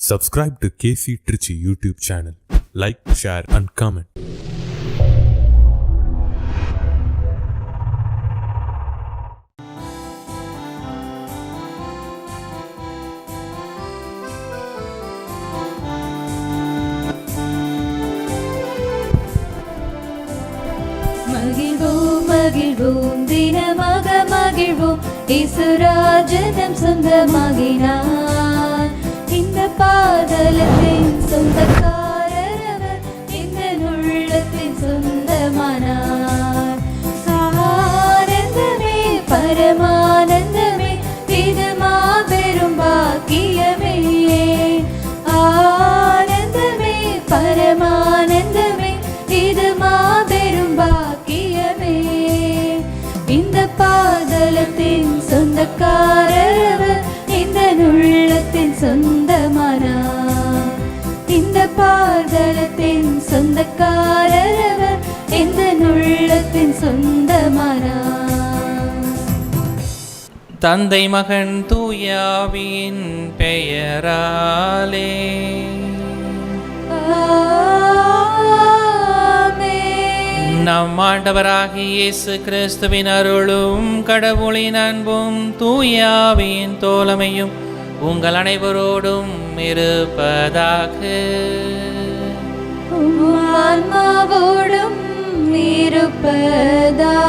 Subscribe to KC Trichy YouTube channel. Like, share and comment. மகிழ்வோம் தினமாக மகிழ்வோம் இசுராஜனம் சொந்தமாகினார். இந்த பாதலத்தின் சொந்தக்காரர் அவர், இந்த உள்ளத்தின் சொந்தமானார். ஆனந்தமே பரமானந்தமே, இது மாபெரும் பாக்கியமே. ஆனந்தமே பரமானந்தமே, இது மாபெரும் பாக்கியமே. இந்த பாதலத்தின் சொந்தக்காரர் அவர், இந்த உள்ளத்தின் சொந்தமானார். இந்த பாதலத்தின் சொந்தக்காரர் அவர், இந்த உள்ளத்தின் சொந்தமானார். தந்தை மகன் தூயாவின் பெயராலே நம் ஆண்டவராகிய இயேசு கிறிஸ்துவின் அருளும் கடவுளின் அன்பும் தூயாவின் தோழமையும் உங்கள் அனைவரோடும் இருப்பதாக. ஆன்மாவோடும் இருப்பதாக.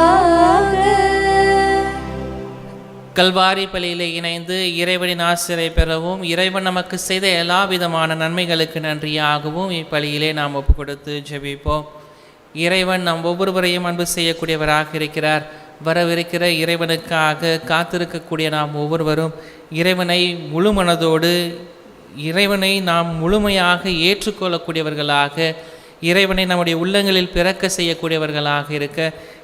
கல்வாரி பலியிலே இணைந்து இறைவனின் ஆசிரியை பெறவும், இறைவன் நமக்கு செய்த எல்லா விதமான நன்மைகளுக்கு நன்றியாகவும் இப்பலியிலே நாம் ஒப்பு கொடுத்து ஜெபிப்போம். இறைவன் நம் ஒவ்வொருவரையும் அன்பு செய்யக்கூடியவராக இருக்கிறார். வரவிருக்கிற இறைவனுக்காக காத்திருக்கக்கூடிய நாம் ஒவ்வொருவரும் இறைவனை முழு மனதோடு, இறைவனை நாம் முழுமையாக ஏற்றுக்கொள்ளக்கூடியவர்களாக, இறைவனை நம்முடைய உள்ளங்களில் பிறக்க செய்யக்கூடியவர்களாக இருக்க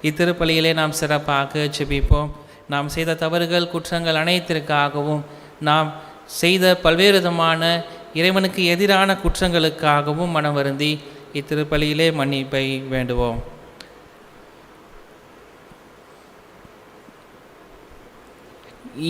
இத்திருப்பலியிலே நாம் சிறப்பாக ஜெபிப்போம். நாம் செய்த தவறுகள் குற்றங்கள் அனைத்திற்காகவும், நாம் செய்த பல்வேறு விதமான இறைவனுக்கு எதிரான குற்றங்களுக்காகவும் மனம் வருந்தி இத்திருப்பலியிலே மன்னிப்பை வேண்டுவோம்.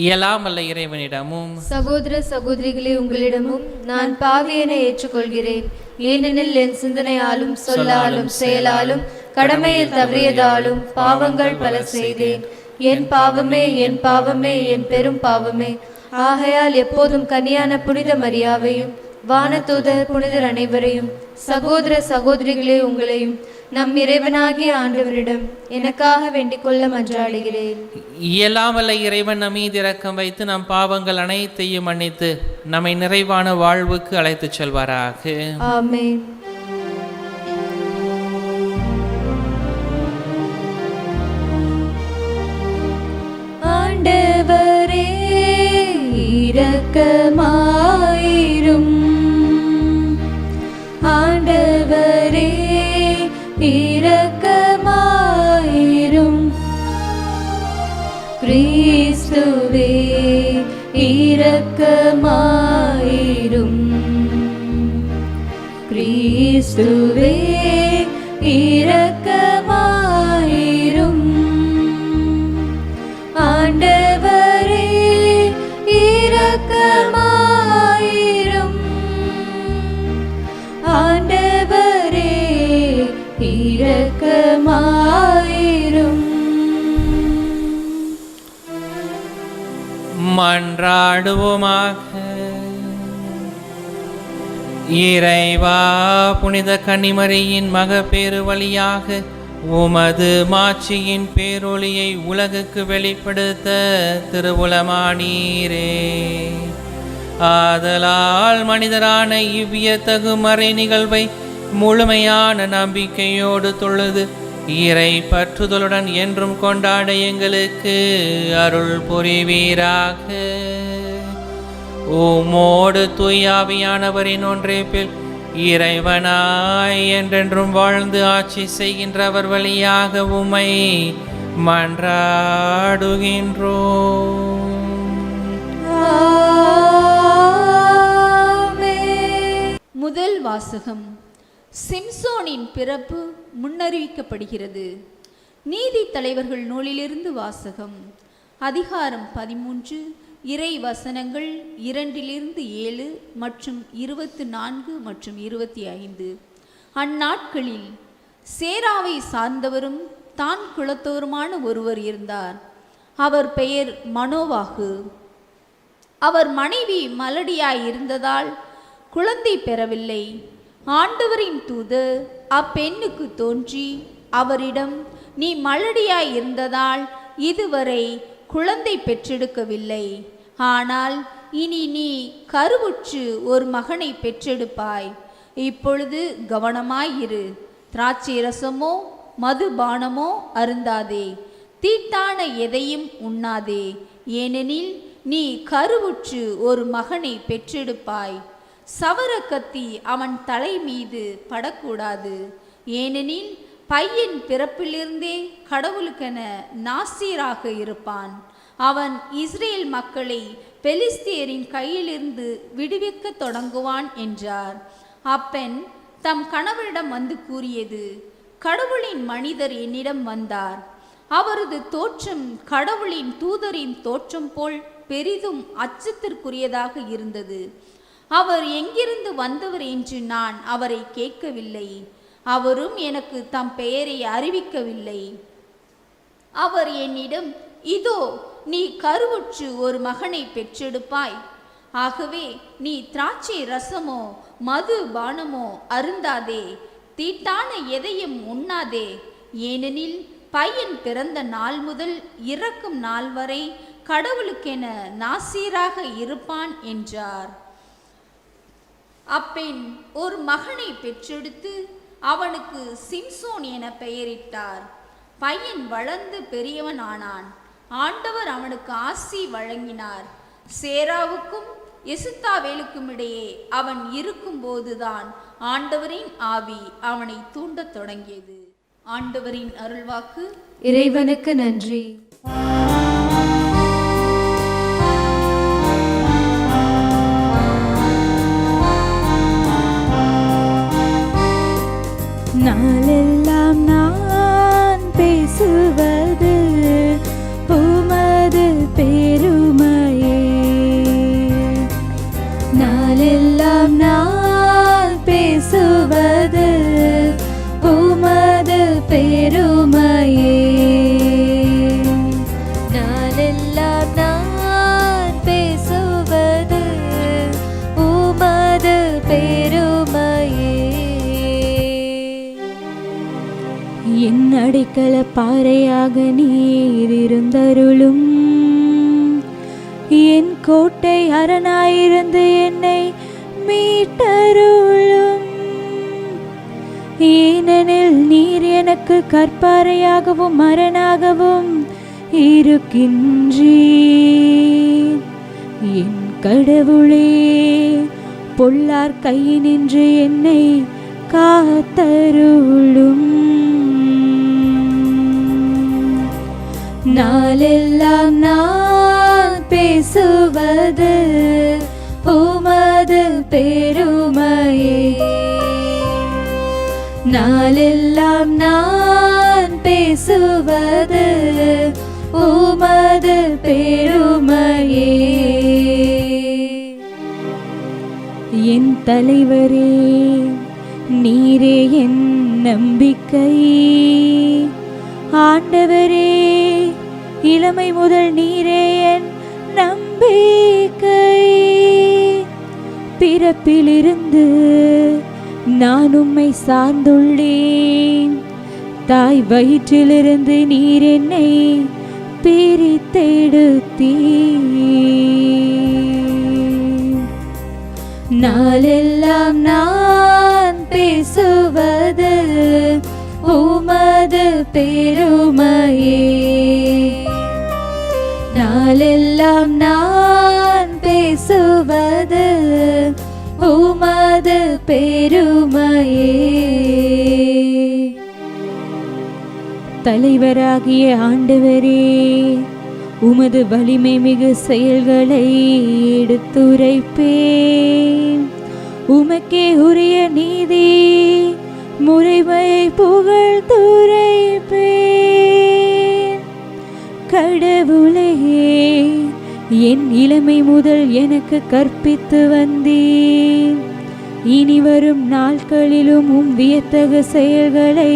இயலாம் அல்ல இறைவனிடமும் சகோதர சகோதரிகளே, உங்களிடமும் நான் பாவியனை ஏற்றுக்கொள்கிறேன். ஏனெனில் என் சிந்தனையாலும் சொல்லாலும் செயலாலும் கடமையில் தவறியதாலும் பாவங்கள் பல செய்தேன். என் பாவமே என் பாவமே என் பெரும் பாவமே. ஆகையால் எப்போதும் கன்னியான புனித மரியாவையும் வானதூதர் புனிதர் அனைவரையும், சகோதர சகோதரிகளே உங்களையும் நம் இறைவனாகிய ஆண்டவரிடம் எனக்காக வேண்டிக் கொள்ள மன்றாடுகிறேன். இயலாமல்ல இறைவன் நம் மீது இரக்கம் வைத்து நம் பாவங்கள் அனைத்தையும் மன்னித்து நம்மை நிறைவான வாழ்வுக்கு அழைத்துச் செல்வாராக. ஆமென். ஆண்டவரே இரக்கமாயிரும். ஆண்டவரே இரக்கமாயிரும். கிறிஸ்துவே இரக்கமாயிரும். கிறிஸ்துவே இரக்கமாயிரும். ஆண்டவரே இரக்கமாயிரும். ஆண்டவரே இரக்கமாயிரும். மன்றாடுவோமாக. இறைவா, புனித கன்னிமரியின் மகப்பேறு வழியாக உமது மாட்சியின் பேரொளியை உலகுக்கு வெளிப்படுத்த திருவுளமானீரே. ஆதலால் மனிதரான இவ்வியத்தகு மறை நிகழ்வை முழுமையான நம்பிக்கையோடு தொழுது இறை பற்றுதலுடன் என்றும் கொண்டாட எங்களுக்கு அருள் புரிவீராக. உம்மோடு தூயாவியானவரின் ஒன்றிப்பில் இறைவனாய் என்றென்றும் வாழ்ந்து ஆட்சி செய்கின்றவர் வழியாக உம்மை மன்றாடுகின்றோம். முதல் வாசகம். சிம்சோனின் பிறப்பு முன்னறிவிக்கப்படுகிறது. நீதி தலைவர்கள் நூலிலிருந்து வாசகம். அதிகாரம் 13 இறை வசனங்கள் 2-7 மற்றும் 24 மற்றும் 25. அந்நாட்களில் சேராவை சார்ந்தவரும் தான் குலத்தோருமான ஒருவர் இருந்தார். அவர் பெயர் மனோவாகு. அவர் மனைவி மலடியாய் இருந்ததால் குழந்தை பெறவில்லை. ஆண்டவரின் தூதர் அப்பெண்ணுக்கு தோன்றி அவரிடம், நீ மலடியாய் இருந்ததால் இதுவரை குழந்தை பெற்றெடுக்கவில்லை. ஆனால் இனி நீ கருவுற்று ஒரு மகனை பெற்றெடுப்பாய். இப்பொழுது கவனமாயிரு. திராட்சை ரசமோ மதுபானமோ அருந்தாதே, தீட்டான எதையும் உண்ணாதே. ஏனெனில் நீ கருவுற்று ஒரு மகனை பெற்றெடுப்பாய். சவர கத்தி அவன் தலை மீது படக்கூடாது. ஏனெனில் பையன் பிறப்பிலிருந்தே கடவுளுக்கென நாசீராக இருப்பான். அவன் இஸ்ரேல் மக்களை பெலிஸ்தியரின் கையிலிருந்து விடுவிக்க தொடங்குவான் என்றார். அப்பெண் தம் கணவரிடம் வந்து கூறியது, கடவுளின் மனிதர் என்னிடம் வந்தார். அவரது தோற்றம் கடவுளின் தூதரின் தோற்றம் போல் பெரிதும் அச்சத்திற்குரியதாக இருந்தது. அவர் எங்கிருந்து வந்தவர் என்று நான் அவரை கேட்கவில்லை. அவரும் எனக்கு தம் பெயரை அறிவிக்கவில்லை. அவர் என்னிடம், இதோ நீ கருவுற்று ஒரு மகனை பெற்றெடுப்பாய். ஆகவே நீ திராட்சை ரசமோ மது பானமோ அருந்தாதே, தீட்டான எதையும் உண்ணாதே. ஏனெனில் பையன் பிறந்த நாள் முதல் இறக்கும் நாள் வரை கடவுளுக்கென நாசீராக இருப்பான் என்றார். அப்பெண் ஒரு மகனை பெற்றெடுத்து அவனுக்கு சிம்சோன் என பெயரிட்டார். பையன் வளர்ந்து பெரியவன் ஆனான். ஆண்டவர் அவனுக்கு ஆசி வழங்கினார். சேராவுக்கும் எசுத்தாவேலுக்கும் இடையே அவன் இருக்கும்போதுதான் ஆண்டவரின் ஆவி அவனை தூண்டத் தொடங்கியது. ஆண்டவரின் அருள்வாக்கு. இறைவனுக்கு நன்றி. நாளெல்லாம் நான் பேசுவது உமது பெருமையே. நாளெல்லாம் நான் பேசுவது உமது பெருமையே. நாளெல்லாம் நான் பேசுவது உமது பெருமையே. என் அடைக்கல பாறையாக நீர் இருந்தருளும். என் கோட்டை அரணாயிருந்து என்னை மீட்டருளும். ஏனெனில் நீர் எனக்கு கற்பாறையாகவும் அரணாகவும் இருக்கின்றீர். என் கடவுளே, பொல்லார் கையினின்று என்னை காத்தருளும். நாளெல்லாம் நான் பேசுவது உமது பெருமையே. நாளெல்லாம் நான் பேசுவது உமது பெருமையே. என் தலைவரே, நீரே என் நம்பிக்கை. ஆண்டவரே, இளமை முதல் நீரே என் நம்பிக்கை. பிறப்பிலிருந்து நான் உம்மை சார்ந்துள்ளேன். தாய் வயிற்றிலிருந்து நீர் என்னை பிரித்தெடுத்தீர். நாளெல்லாம் நான் பேசுவது உமது பெருமையே. நாளெல்லாம் நான் பேசுவது உமது பெருமையே. தலைவராகிய ஆண்டவரே, உமது வலிமை மிகு செயல்களை எடுத்துரைப்பேன். உமக்கே உரிய நீதி முறைமை புகழ்ந்துரைப்பேன். கடவுளே, என் இளமை முதல் எனக்கு கற்பித்து வந்தீர். இனி வரும் நாட்களிலும் வியத்தகு செயல்களை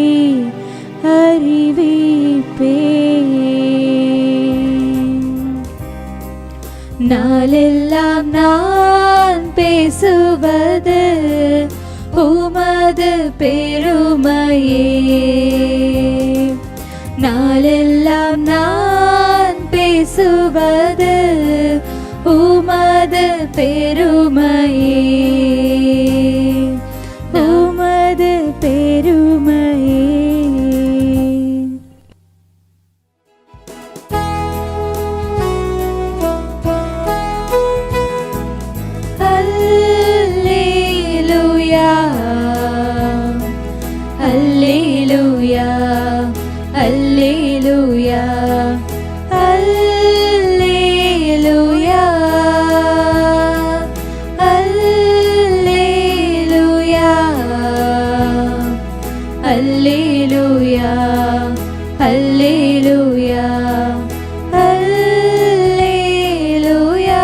அறிவிப்பேன். நாளெல்லாம் நான் பேசுவது உமது பெருமையே. நாளெல்லாம் நான் பேசுவது உமது பெருமையே, உமது பெருமையே. அல்லேலூயா, அல்லேலூயா, அல்லேலூயா, அல்லேலூயா, அல்லேலூயா, அல்லேலூயா, அல்லேலூயா, அல்லேலூயா.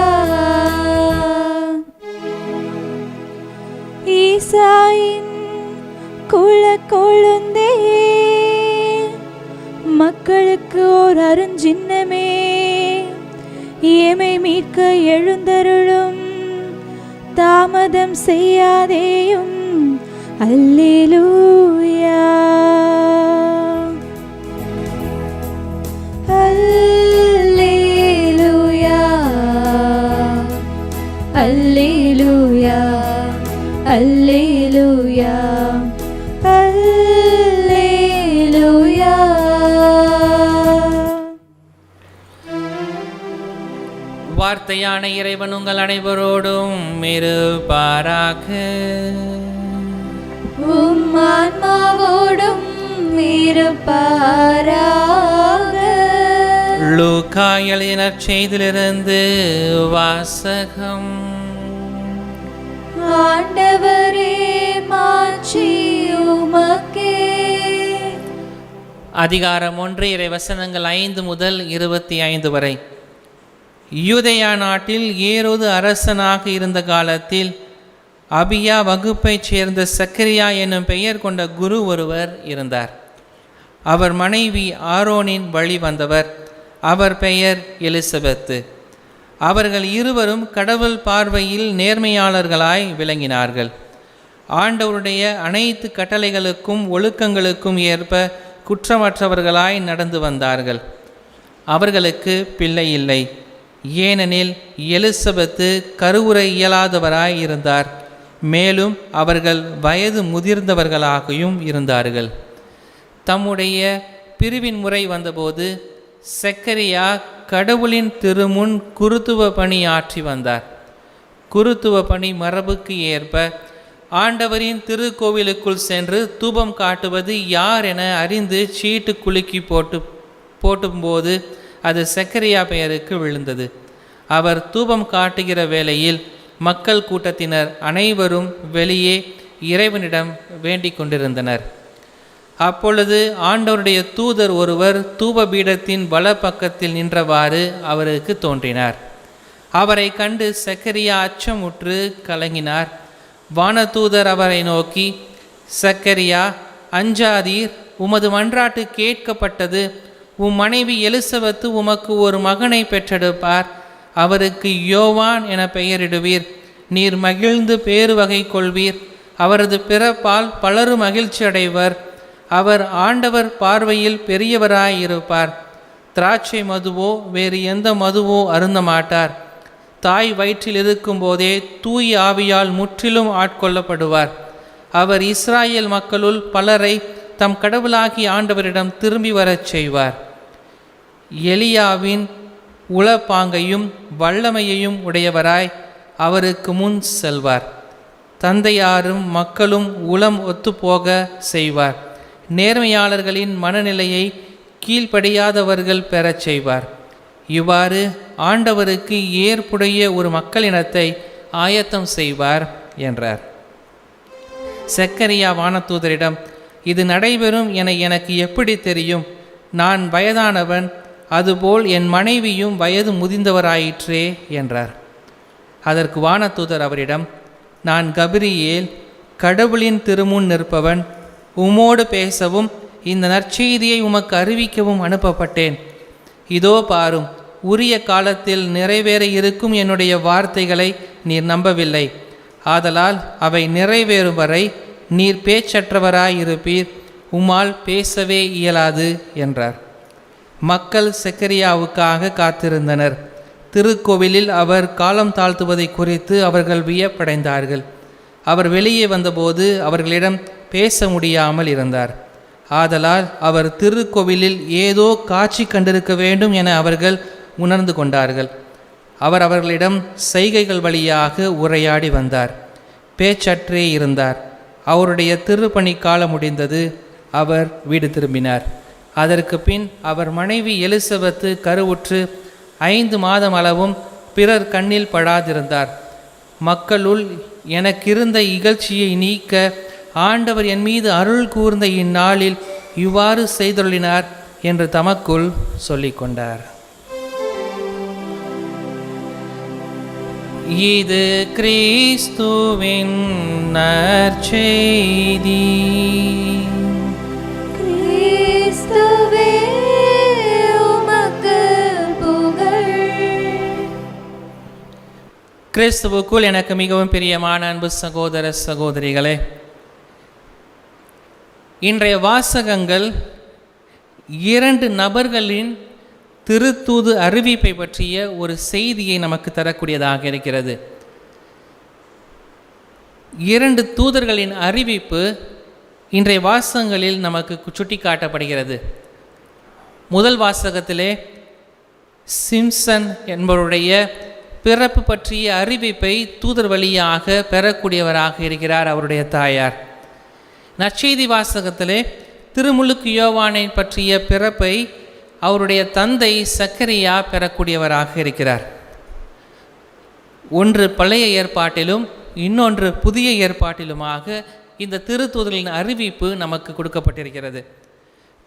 ஈசாயின் குழந்தே, மக்களுக்கு ஓர் அருஞ்சின்னமே, எமை மீட்க எழுந்தருளும், தாமதம் செய்யாதேயும். அல்லேலூயா, அல்லேலூயா, அல்லேலூயா, அல்லேலூயா, அல்லேலூயா. வார்த்தையான இறைவன் உங்கள் அனைவரோடும் இருப்பாராக. உம் ஆன்மாவோடும் இருப்பாராக. லூக்கா எழுதிய நற்செய்தியிலிருந்து வாசகம். ஆண்டவரே, மாட்சி உமக்கே. அதிகாரம் 1, இறை வசனங்கள் 5 முதல் 25 வரை. யூதேயா நாட்டில் ஏரோது அரசனாக இருந்த காலத்தில் அபியா வகுப்பைச் சேர்ந்த சக்கரியா என்னும் பெயர் கொண்ட குரு ஒருவர் இருந்தார். அவர் மனைவி ஆரோனின் வழி வந்தவர். அவர் பெயர் எலிசபெத்து. அவர்கள் இருவரும் கடவுள் பார்வையில் நேர்மையாளர்களாய் விளங்கினார்கள். ஆண்டவருடைய அனைத்து கட்டளைகளுக்கும் ஒழுக்கங்களுக்கும் ஏற்ப குற்றமற்றவர்களாய் நடந்து வந்தார்கள். அவர்களுக்கு பிள்ளை இல்லை, ஏனெனில் எலிசபெத்து கருவுற இயலாதவராய் இருந்தார். மேலும் அவர்கள் வயது முதிர்ந்தவர்களாகவும் இருந்தார்கள். தம்முடைய பிரிவின் முறை வந்தபோது சக்கரியா கடவுளின் திருமுன் குருத்துவ பணி ஆற்றி வந்தார். குருத்துவ பணி மரபுக்கு ஏற்ப ஆண்டவரின் திருக்கோவிலுக்குள் சென்று தூபம் காட்டுவது யார் என அறிந்து சீட்டு குலுக்கி போட்டும்போது அது சக்கரியா பெயருக்கு விழுந்தது. அவர் தூபம் காட்டுகிற வேளையில் மக்கள் கூட்டத்தினர் அனைவரும் வெளியே இறைவனிடம் வேண்டிக் கொண்டிருந்தனர். அப்பொழுது ஆண்டவருடைய தூதர் ஒருவர் தூப பீடத்தின் வல பக்கத்தில் நின்றவாறு அவருக்கு தோன்றினார். அவரை கண்டு சக்கரியா அச்சமுற்று கலங்கினார். வானதூதர் அவரை நோக்கி, சக்கரியா, அஞ்சாதீர், உமது மன்றாட்டு கேட்கப்பட்டது. உம் மனைவி எலிசபெத்து உமக்கு ஒரு மகனை பெற்றெடுப்பார். அவருக்கு யோவான் என பெயரிடுவீர். நீர் மகிழ்ந்து பேறு வகை கொள்வீர். அவரது பிறப்பால் பலரும் மகிழ்ச்சி அடைவர். அவர் ஆண்டவர் பார்வையில் பெரியவராயிருப்பார். திராட்சை மதுவோ வேறு எந்த மதுவோ அருந்த மாட்டார். தாய் வயிற்றில் இருக்கும்போதே தூய ஆவியால் முற்றிலும் ஆட்கொள்ளப்படுவார். அவர் இஸ்ராயேல் மக்களுள் பலரை தம் கடவுளாகி ஆண்டவரிடம் திரும்பி வரச் செய்வார். எலியாவின் உளப்பாங்கையும் வல்லமையையும் உடையவராய் அவருக்கு முன் செல்வார். தந்தையாரும் மக்களும் உளம் ஒத்துப்போக செய்வார். நேர்மையாளர்களின் மனநிலையை கீழ்ப்படியாதவர்கள் பெறச் செய்வார். இவ்வாறு ஆண்டவருக்கு ஏற்புடைய ஒரு மக்களினத்தை ஆயத்தம் செய்வார் என்றார். சக்கரியா வானதூதரிடம், இது நடைபெறும் என எனக்கு எப்படி தெரியும்? நான் வயதானவன், அதுபோல் என் மனைவியும் வயது முதிர்ந்தவராயிற்றே என்றார். அதற்கு வானதூதர் அவரிடம், நான் கபிரியேல், கடவுளின் திருமுன் நிற்பவன், உம்மோடு பேசவும் இந்த நற்செய்தியை உமக்கு அறிவிக்கவும் அனுப்பப்பட்டேன். இதோ பாரும், உரிய காலத்தில் நிறைவேற இருக்கும் என்னுடைய வார்த்தைகளை நீர் நம்பவில்லை. ஆதலால் அவை நிறைவேறும் வரை நீர் பேச்சற்றவராயிருப்பீர், உம்மால் பேசவே இயலாது என்றார். மக்கள் செக்கரியாவுக்காக காத்திருந்தனர். திருக்கோவிலில் அவர் காலம் தாழ்த்துவதை குறித்து அவர்கள் வியப்படைந்தார்கள். அவர் வெளியே வந்தபோது அவர்களிடம் பேச முடியாமல் இருந்தார். ஆதலால் அவர் திருக்கோவிலில் ஏதோ காட்சி கண்டிருக்க வேண்டும் என அவர்கள் உணர்ந்து கொண்டார்கள். அவர் அவர்களிடம் செய்கைகள் வழியாக உரையாடி வந்தார். பேச்சற்றே இருந்தார். அவருடைய திருப்பணி காலம் முடிந்தது. அவர் வீடு திரும்பினார். அதற்கு பின் அவர் மனைவி எலிசபெத்து கருவுற்று 5 மாதம் அளவும் பிறர் கண்ணில் படாதிருந்தார். மக்களுள் எனக்கிருந்த இகழ்ச்சியை நீக்க ஆண்டவர் என் மீது அருள் கூர்ந்த இந்நாளில் இவ்வாறு செய்தொள்ளினார் என்று தமக்குள் சொல்லிக்கொண்டார். இது கிறிஸ்துவின் நற்செய்தி. கிறிஸ்துவே உமக்கு புகழ். கிறிஸ்துவுக்குள் எனக்கு மிகவும் பிரியமான அன்பு சகோதர சகோதரிகளே, இன்றைய வாசகங்கள் 2 நபர்களின் திருத்தூது அறிவிப்பை பற்றிய ஒரு செய்தியை நமக்கு தரக்கூடியதாக இருக்கிறது. 2 தூதர்களின் அறிவிப்பு இன்றைய வாசகங்களில் நமக்கு சுட்டி காட்டப்படுகிறது. முதல் வாசகத்திலே சிம்சன் என்பவருடைய பிறப்பு பற்றிய அறிவிப்பை தூதர் வழியாக பெறக்கூடியவராக இருக்கிறார் அவருடைய தாயார். நற்செய்தி வாசகத்திலே திருமுழுக்கு யோவானை பற்றிய பிறப்பை அவருடைய தந்தை சக்கரியா பெறக்கூடியவராக இருக்கிறார். ஒன்று பழைய ஏற்பாட்டிலும் இன்னொன்று புதிய ஏற்பாட்டிலுமாக இந்த திருத்தூதர்களின் அறிவிப்பு நமக்கு கொடுக்கப்பட்டிருக்கிறது.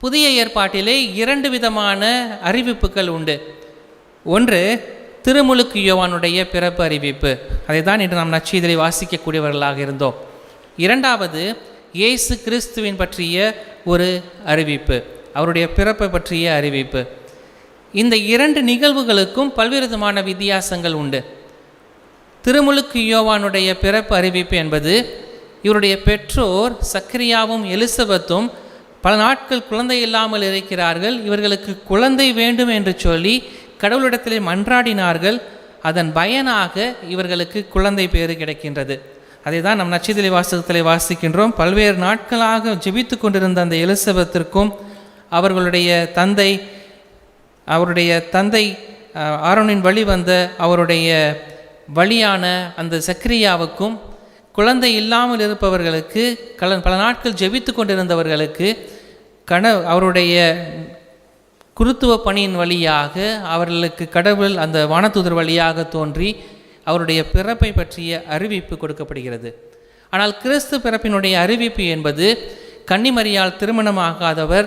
புதிய ஏற்பாட்டிலே 2 விதமான அறிவிப்புகள் உண்டு. ஒன்று திருமுழுக்கு யோவானுடைய பிறப்பு அறிவிப்பு, அதை தான் இன்று நாம் நற்செய்தியை வாசிக்கக்கூடியவர்களாக இருந்தோம். இரண்டாவது இயேசு கிறிஸ்துவின் பற்றிய ஒரு அறிவிப்பு, அவருடைய பிறப்பை பற்றிய அறிவிப்பு. இந்த 2 நிகழ்வுகளுக்கும் பல்வேறு விதமான வித்தியாசங்கள் உண்டு. திருமுழுக்கு யோவானுடைய பிறப்பு அறிவிப்பு என்பது இவருடைய பெற்றோர் சக்கரியாவும் எலிசபெத்தும் பல நாட்கள் குழந்தை இல்லாமல் இருக்கிறார்கள். இவர்களுக்கு குழந்தை வேண்டும் என்று சொல்லி கடவுளிடத்திலே மன்றாடினார்கள். அதன் பயனாக இவர்களுக்கு குழந்தை பேறு கிடைக்கின்றது. அதை தான் நம் நற்செய்தி வாசகத்திலே வாசிக்கின்றோம். பல்வேறு நாட்களாக ஜெபித்து கொண்டிருந்த அந்த எலிசபெத்திற்கும் அவருடைய தந்தை ஆரோனின் வழி வந்த அவருடைய வழியான அந்த சக்கரியாவுக்கும் குழந்தை இல்லாமல் இருப்பவர்களுக்கு பல நாட்கள் ஜெபித்து கொண்டிருந்தவர்களுக்கு அவருடைய குருத்துவ பணியின் வழியாக அவர்களுக்கு கடவுள் அந்த வானதூதர் வழியாக தோன்றி அவருடைய பிறப்பை பற்றிய அறிவிப்பு கொடுக்கப்படுகிறது. ஆனால் கிறிஸ்து பிறப்பினுடைய அறிவிப்பு என்பது கன்னிமரியால் திருமணமாகாதவர்,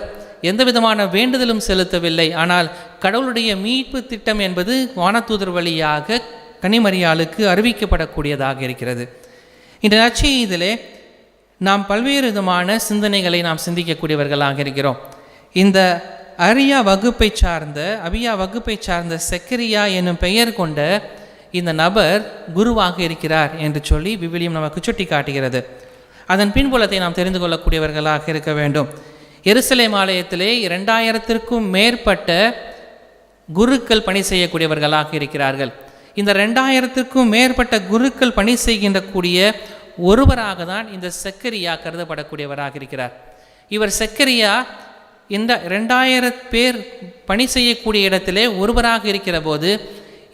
எந்த விதமான வேண்டுதலும் செலுத்தவில்லை. ஆனால் கடவுளுடைய மீட்பு திட்டம் என்பது வானதூதர் வழியாக கன்னிமரியாளுக்கு அறிவிக்கப்படக்கூடியதாக இருக்கிறது. இந்த நற்செய்தியிலே நாம் பல்வேறு விதமான சிந்தனைகளை நாம் சிந்திக்கக்கூடியவர்களாக இருக்கிறோம். இந்த அபியா வகுப்பை சார்ந்த செக்கரியா என்னும் பெயர் கொண்ட இந்த நபர் குருவாக இருக்கிறார் என்று சொல்லி விவிலியம் நமக்கு சுட்டி காட்டுகிறது. அதன் பின்புலத்தை நாம் தெரிந்து கொள்ளக்கூடியவர்களாக இருக்க வேண்டும். எருசலேம் ஆலயத்திலே 2000க்கும் மேற்பட்ட குருக்கள் பணி செய்யக்கூடியவர்களாக இருக்கிறார்கள். இந்த 2000க்கும் மேற்பட்ட குருக்கள் பணி செய்கின்ற கூடிய ஒருவராக தான் இந்த செக்கரியா கருதப்படக்கூடியவராக இருக்கிறார். இவர் செக்கரியா இந்த 2000 பேர் பணி செய்யக்கூடிய இடத்திலே ஒருவராக இருக்கிற போது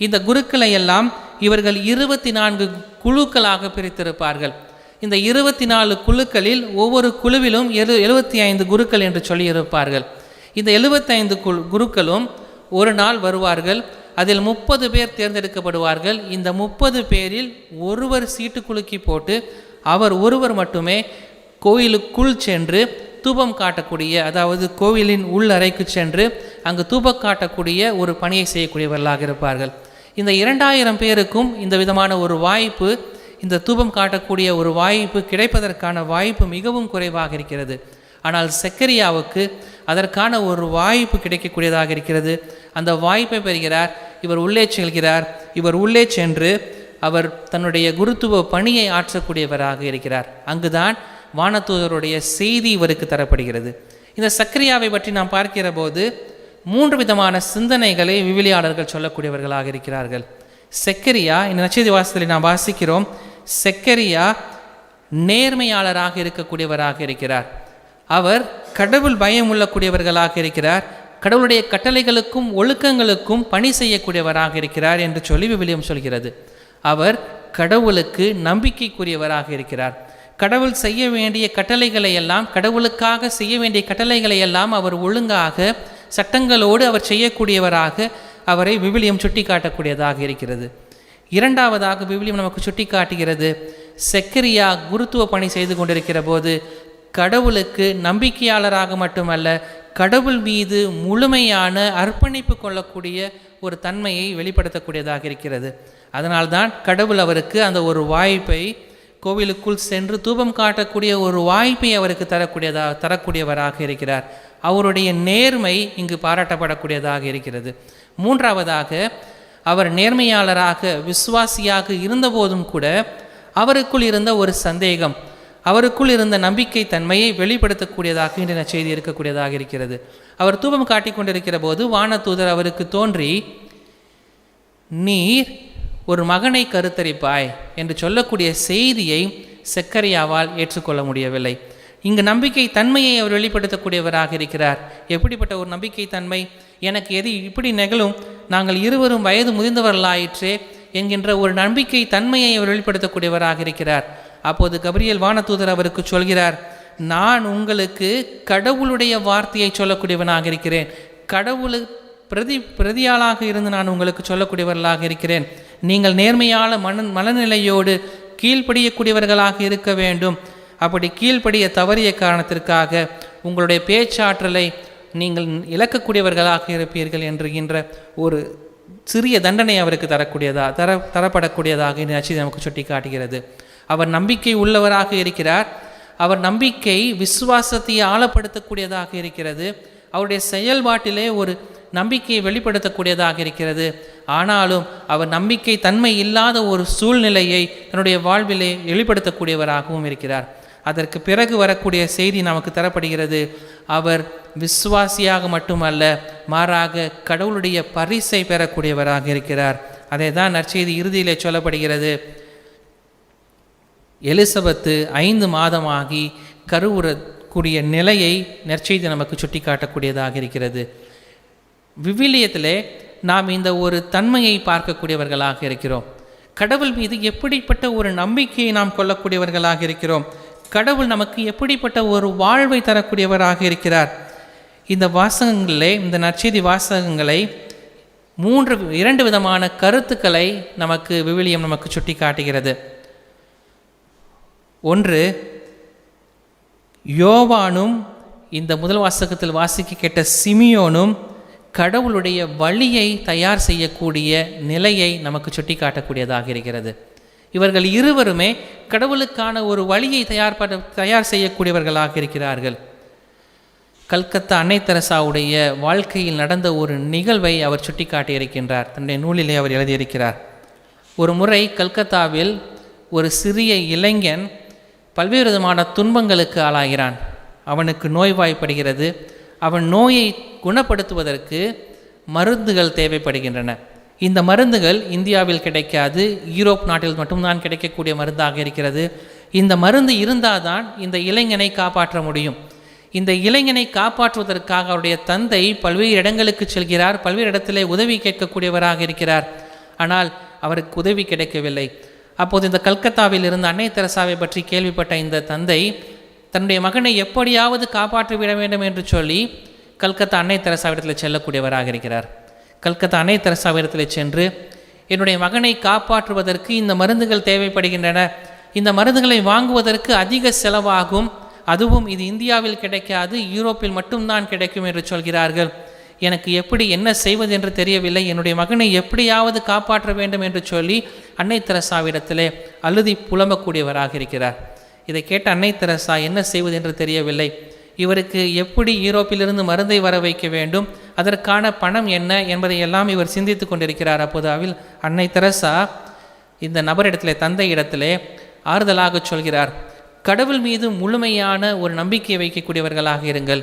இந்த குருக்களை எல்லாம் இவர்கள் 24 குழுக்களாக பிரித்திருப்பார்கள். இந்த 24 குழுக்களில் ஒவ்வொரு குழுவிலும் 75 குருக்கள் என்று சொல்லி இருப்பார்கள். இந்த 75 குருக்களும் ஒரு நாள் வருவார்கள். அதில் 30 பேர் தேர்ந்தெடுக்கப்படுவார்கள். இந்த 30 பேரில் ஒருவர் சீட்டு குலுக்கி போட்டு அவர் ஒருவர் மட்டுமே கோயிலுக்குள் சென்று தூபம் காட்டக்கூடிய, அதாவது கோவிலின் உள் அறைக்கு சென்று அங்கு தூபம் காட்டக்கூடிய ஒரு பணியை செய்யக்கூடியவர்களாக இருப்பார்கள். இந்த 2000 பேருக்கும் இந்த விதமான ஒரு வாய்ப்பு, இந்த தூபம் காட்டக்கூடிய ஒரு வாய்ப்பு கிடைப்பதற்கான வாய்ப்பு மிகவும் குறைவாக இருக்கிறது. ஆனால் செக்கரியாவுக்கு அதற்கான ஒரு வாய்ப்பு கிடைக்கக்கூடியதாக இருக்கிறது. அந்த வாய்ப்பை பெறுகிறார். இவர் உள்ளே செல்கிறார். இவர் உள்ளே சென்று அவர் தன்னுடைய குருத்துவ பணியை ஆற்றக்கூடியவராக இருக்கிறார். அங்குதான் வானதூதருடைய செய்தி இவருக்கு தரப்படுகிறது. இந்த சக்கரியாவை பற்றி நாம் பார்க்கிற போது 3 விதமான சிந்தனைகளை விவிலியாளர்கள் சொல்லக்கூடியவர்களாக இருக்கிறார்கள். செக்கரியா, இந்த நற்செய்தி வாசகத்தில் நாம் வாசிக்கிறோம், செக்கரியா நேர்மையாளராக இருக்கக்கூடியவராக இருக்கிறார். அவர் கடவுள் பயம் உள்ளக்கூடியவர்களாக இருக்கிறார். கடவுளுடைய கட்டளைகளுக்கும் ஒழுக்கங்களுக்கும் பணி செய்யக்கூடியவராக இருக்கிறார் என்று சொல்லி விவிலியம் சொல்கிறது. அவர் கடவுளுக்கு நம்பிக்கைக்குரியவராக இருக்கிறார். கடவுள் செய்ய வேண்டிய கட்டளைகளை எல்லாம், கடவுளுக்காக செய்ய வேண்டிய கட்டளைகளை எல்லாம் அவர் ஒழுங்காக சட்டங்களோடு அவர் செய்யக்கூடியவராக அவரை விவிலியம் சுட்டி காட்டக்கூடியதாக இருக்கிறது. இரண்டாவதாக விவிலியம் நமக்கு சுட்டி காட்டுகிறது, செக்கரியா குருத்துவ பணி செய்து கொண்டிருக்கிற போது கடவுளுக்கு நம்பிக்கையாளராக மட்டுமல்ல, கடவுள் மீது முழுமையான அர்ப்பணிப்பு கொள்ளக்கூடிய ஒரு தன்மையை வெளிப்படுத்தக்கூடியதாக இருக்கிறது. அதனால்தான் கடவுள் அவருக்கு அந்த ஒரு வாய்ப்பை, கோவிலுக்குள் சென்று தூபம் காட்டக்கூடிய ஒரு வாய்ப்பை அவருக்கு தரக்கூடியவராக இருக்கிறார். அவருடைய நேர்மை இங்கு பாராட்டப்படக்கூடியதாக இருக்கிறது. மூன்றாவதாக, அவர் நேர்மையாளராக விசுவாசியாக இருந்தபோதும் கூட அவருக்குள் இருந்த ஒரு சந்தேகம், அவருக்குள் இருந்த நம்பிக்கை தன்மையை வெளிப்படுத்தக்கூடியதாக இன்றைய செய்தி இருக்கக்கூடியதாக இருக்கிறது. அவர் தூபம் காட்டிக் கொண்டிருக்கிற போது வானதூதர் அவருக்கு தோன்றி, நீர் ஒரு மகனை கருத்தரிப்பாய் என்று சொல்லக்கூடிய செய்தியை செக்கரியாவால் ஏற்றுக்கொள்ள முடியவில்லை. இங்கு நம்பிக்கை தன்மையை அவர் வெளிப்படுத்தக்கூடியவராக இருக்கிறார். எப்படிப்பட்ட ஒரு நம்பிக்கை தன்மை? எனக்கு எது இப்படி நிகழும், நாங்கள் இருவரும் வயது முதிர்ந்தவர்களாயிற்றே என்கின்ற ஒரு நம்பிக்கை தன்மையை அவர் வெளிப்படுத்தக்கூடியவராக இருக்கிறார். அப்போது கபிரியேல் வானதூதர் அவருக்கு சொல்கிறார், நான் உங்களுக்கு கடவுளுடைய வார்த்தையை சொல்லக்கூடியவனாக இருக்கிறேன். கடவுளு பிரதியாளாக இருந்து நான் உங்களுக்கு சொல்லக்கூடியவர்களாக இருக்கிறேன். நீங்கள் நேர்மையான மனநிலையோடு கீழ்ப்படியக்கூடியவர்களாக இருக்க வேண்டும். அப்படி கீழ்ப்படிய தவறிய காரணத்திற்காக உங்களுடைய பேச்சாற்றலை நீங்கள் இழக்கக்கூடியவர்களாக இருப்பீர்கள் என்கின்ற ஒரு சிறிய தண்டனை அவருக்கு தரப்படக்கூடியதாக இந்த நற்செய்தி நமக்கு சுட்டி காட்டுகிறது. அவர் நம்பிக்கை உள்ளவராக இருக்கிறார். அவர் நம்பிக்கை விசுவாசத்தை ஆழப்படுத்தக்கூடியதாக இருக்கிறது. அவருடைய செயல்பாட்டிலே ஒரு நம்பிக்கையை வெளிப்படுத்தக்கூடியதாக இருக்கிறது. ஆனாலும் அவர் நம்பிக்கை தன்மை இல்லாத ஒரு சூழ்நிலையை தன்னுடைய வாழ்விலே வெளிப்படுத்தக்கூடியவராகவும் இருக்கிறார். அதற்கு பிறகு வரக்கூடிய செய்தி நமக்கு தரப்படுகிறது, அவர் விசுவாசியாக மட்டுமல்ல, மாறாக கடவுளுடைய பரிசை பெறக்கூடியவராக இருக்கிறார். அதை தான் நற்செய்தி இறுதியிலே சொல்லப்படுகிறது, எலிசபெத்து 5 மாதமாகி கருவுறக்கூடிய நிலையை நற்செய்தி நமக்கு சுட்டி காட்டக்கூடியதாக இருக்கிறது. விவிலியத்திலே நாம் இந்த ஒரு தன்மையை பார்க்கக்கூடியவர்களாக இருக்கிறோம். கடவுள் மீது எப்படிப்பட்ட ஒரு நம்பிக்கையை நாம் கொள்ளக்கூடியவர்களாக இருக்கிறோம். கடவுள் நமக்கு எப்படிப்பட்ட ஒரு வாழ்வை தரக்கூடியவராக இருக்கிறார். இந்த வாசகங்களே, இந்த நற்செய்தி வாசகங்களை 2 விதமான கருத்துக்களை நமக்கு விவிலியம் நமக்கு சுட்டி காட்டுகிறது. ஒன்று, யோவானும் இந்த முதல் வாசகத்தில் வாசிக்க கேட்ட சிமியோனும் கடவுளுடைய வழியை தயார் செய்யக்கூடிய நிலையை நமக்கு சுட்டி காட்டக்கூடியதாக இருக்கிறது. இவர்கள் இருவருமே கடவுளுக்கான ஒரு வழியை தயார் செய்யக்கூடியவர்களாக இருக்கிறார்கள். கல்கத்தா அன்னை தெரசாவுடைய வாழ்க்கையில் நடந்த ஒரு நிகழ்வை அவர் சுட்டி காட்டியிருக்கின்றார். தன்னுடைய நூலிலே அவர் எழுதியிருக்கிறார். ஒரு முறை கல்கத்தாவில் ஒரு சிறிய இளைஞன் பல்வேறு விதமான துன்பங்களுக்கு ஆளாகிறான். அவனுக்கு நோய்வாய்ப்படுகிறது. அவன் நோயை குணப்படுத்துவதற்கு மருந்துகள் தேவைப்படுகின்றன. இந்த மருந்துகள் இந்தியாவில் கிடைக்காது, யூரோப் நாட்டில் மட்டும்தான் கிடைக்கக்கூடிய மருந்தாக இருக்கிறது. இந்த மருந்து இருந்தால் தான் இந்த இளைஞனை காப்பாற்ற முடியும். இந்த இளைஞனை காப்பாற்றுவதற்காக அவருடைய தந்தை பல்வேறு இடங்களுக்கு செல்கிறார். பல்வேறு இடத்திலே உதவி கேட்கக்கூடியவராக இருக்கிறார். ஆனால் அவருக்கு உதவி கிடைக்கவில்லை. அப்போது இந்த கல்கத்தாவில் இருந்த அன்னை தெரசாவை பற்றி கேள்விப்பட்ட இந்த தந்தை தன்னுடைய மகனை எப்படியாவது காப்பாற்றிவிட வேண்டும் என்று சொல்லி கல்கத்தா அன்னை தெரசாவிடத்தில் செல்லக்கூடியவராக இருக்கிறார். கல்கத்தா அன்னை தெரசாவிடத்தில் சென்று, என்னுடைய மகனை காப்பாற்றுவதற்கு இந்த மருந்துகள் தேவைப்படுகின்றன, இந்த மருந்துகளை வாங்குவதற்கு அதிக செலவாகும், அதுவும் இது இந்தியாவில் கிடைக்காது, யூரோப்பில் மட்டும்தான் கிடைக்கும் என்று சொல்கிறார்கள். எனக்கு எப்படி என்ன செய்வது என்று தெரியவில்லை, என்னுடைய மகனை எப்படியாவது காப்பாற்ற வேண்டும் என்று சொல்லி அன்னை தெரசாவிடத்திலே அழுதி புலம்பக்கூடியவராக இருக்கிறார். இதை கேட்ட அன்னை தெரசா என்ன செய்வது என்று தெரியவில்லை. இவருக்கு எப்படி யூரோப்பிலிருந்து மருந்தை வர வைக்க வேண்டும், அதற்கான பணம் என்ன என்பதை எல்லாம் இவர் சிந்தித்து கொண்டிருக்கிறார். அப்போது அன்னை தெரசா இந்த நபரிடத்திலே, தந்தை இடத்திலே ஆறுதலாக சொல்கிறார், கடவுள் மீது முழுமையான ஒரு நம்பிக்கை வைக்கக்கூடியவர்களாக இருங்கள்.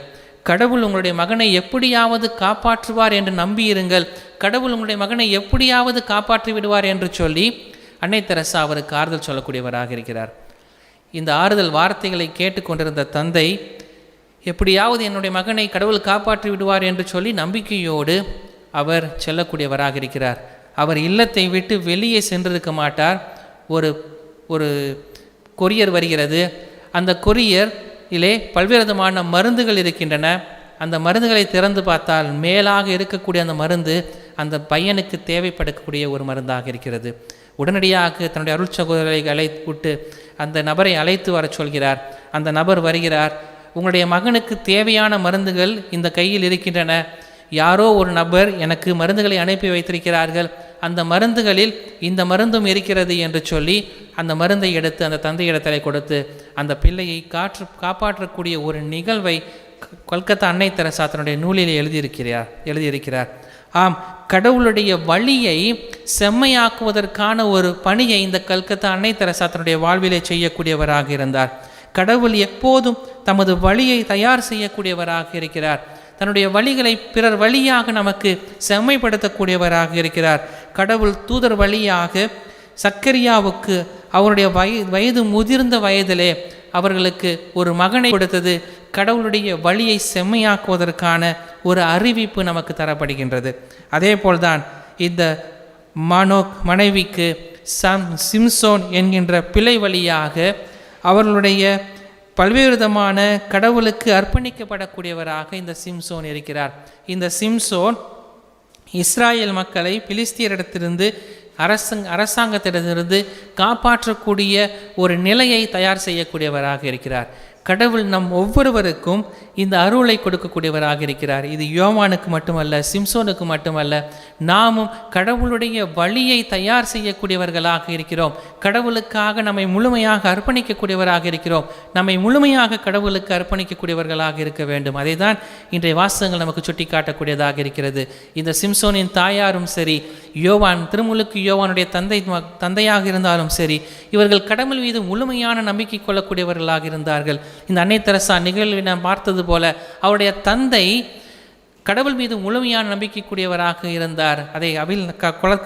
கடவுள் உங்களுடைய மகனை எப்படியாவது காப்பாற்றுவார் என்று நம்பியிருங்கள். கடவுள் உங்களுடைய மகனை எப்படியாவது காப்பாற்றி விடுவார் என்று சொல்லி அன்னை தெரசா அவருக்கு ஆறுதல் சொல்லக்கூடியவராக இருக்கிறார். இந்த ஆறுதல் வார்த்தைகளை கேட்டுக்கொண்டிருந்த தந்தை, எப்படியாவது என்னுடைய மகனை கடவுள் காப்பாற்றி விடுவார் என்று சொல்லி நம்பிக்கையோடு அவர் செல்லக்கூடியவராக இருக்கிறார். அவர் இல்லத்தை விட்டு வெளியே சென்றிருக்க மாட்டார். ஒரு கொரியர் வருகிறது. அந்த கொரியரிலே பல்வேறு விதமான மருந்துகள் இருக்கின்றன. அந்த மருந்துகளை திறந்து பார்த்தால் மேலாக இருக்கக்கூடிய அந்த மருந்து அந்த பையனுக்கு தேவைப்படக்கூடிய ஒரு மருந்தாக இருக்கிறது. உடனடியாக தன்னுடைய அருள் சகோதரரை அழைத்து அந்த நபரை அழைத்து வர சொல்கிறார். அந்த நபர் வருகிறார். உங்களுடைய மகனுக்கு தேவையான மருந்துகள் இந்த கையில் இருக்கின்றன. யாரோ ஒரு நபர் எனக்கு மருந்துகளை அனுப்பி வைத்திருக்கிறார்கள். அந்த மருந்துகளில் இந்த மருந்தும் இருக்கிறது என்று சொல்லி அந்த மருந்தை எடுத்து அந்த தந்தையிடத்திலே கொடுத்து அந்த பிள்ளையை காப்பாற்றக்கூடிய ஒரு நிகழ்வை கொல்கத்தா அன்னை தெரசா தன்னுடைய நூலில் எழுதியிருக்கிறார். ஆம், கடவுளுடைய வழியை செம்மையாக்குவதற்கான ஒரு பணியை இந்த கல்கத்தா அன்னை தெரசா தன்னுடைய வாழ்விலே செய்யக்கூடியவராக இருந்தார். கடவுள் எப்போதும் தமது வழியை தயார் செய்யக்கூடியவராக இருக்கிறார். தன்னுடைய வழிகளை பிறர் வழியாக நமக்கு செம்மைப்படுத்தக்கூடியவராக இருக்கிறார். கடவுள் தூதர் வழியாக சக்கரியாவுக்கு அவருடைய வயது முதிர்ந்த வயதிலே அவர்களுக்கு ஒரு மகனை கொடுத்தது கடவுளுடைய வழியை செம்மையாக்குவதற்கான ஒரு அறிவிப்பு நமக்கு தரப்படுகின்றது. அதே போல்தான் இந்த மானோக் மனைவிக்கு சிம்சோன் என்கின்ற பிழை வழியாக அவர்களுடைய பல்வேறு விதமான கடவுளுக்கு அர்ப்பணிக்கப்படக்கூடியவராக இந்த சிம்சோன் இருக்கிறார். இந்த சிம்சோன் இஸ்ராயேல் மக்களை பிலிஸ்தியரிடத்திலிருந்து அரசாங்கத்திடத்திலிருந்து காப்பாற்றக்கூடிய ஒரு நிலையை தயார் செய்யக்கூடியவராக இருக்கிறார். கடவுள் நம் ஒவ்வொருவருக்கும் இந்த அருளை கொடுக்கக்கூடியவராக இருக்கிறார். இது யோவானுக்கு மட்டுமல்ல, சிம்சோனுக்கு மட்டுமல்ல, நாமும் கடவுளுடைய வழியை தயார் செய்யக்கூடியவர்களாக இருக்கிறோம். கடவுளுக்காக நம்மை முழுமையாக அர்ப்பணிக்கக்கூடியவராக இருக்கிறோம். நம்மை முழுமையாக கடவுளுக்கு அர்ப்பணிக்கக்கூடியவர்களாக இருக்க வேண்டும். அதை தான் இன்றைய வாசகங்கள் நமக்கு சுட்டி காட்டக்கூடியதாக இருக்கிறது. இந்த சிம்சோனின் தாயாரும் சரி, திருமுழுக்கு யோவானுடைய தந்தையாக இருந்தாலும் சரி, இவர்கள் கடவுள் மீது முழுமையான நம்பிக்கை கொள்ளக்கூடியவர்களாக இருந்தார்கள். இந்த அன்னை தெரசா நிகழ்வை நாம் பார்த்தது போல அவருடைய தந்தை கடவுள் மீது முழுமையான நம்பிக்கைக்கூடியவராக இருந்தார். அதை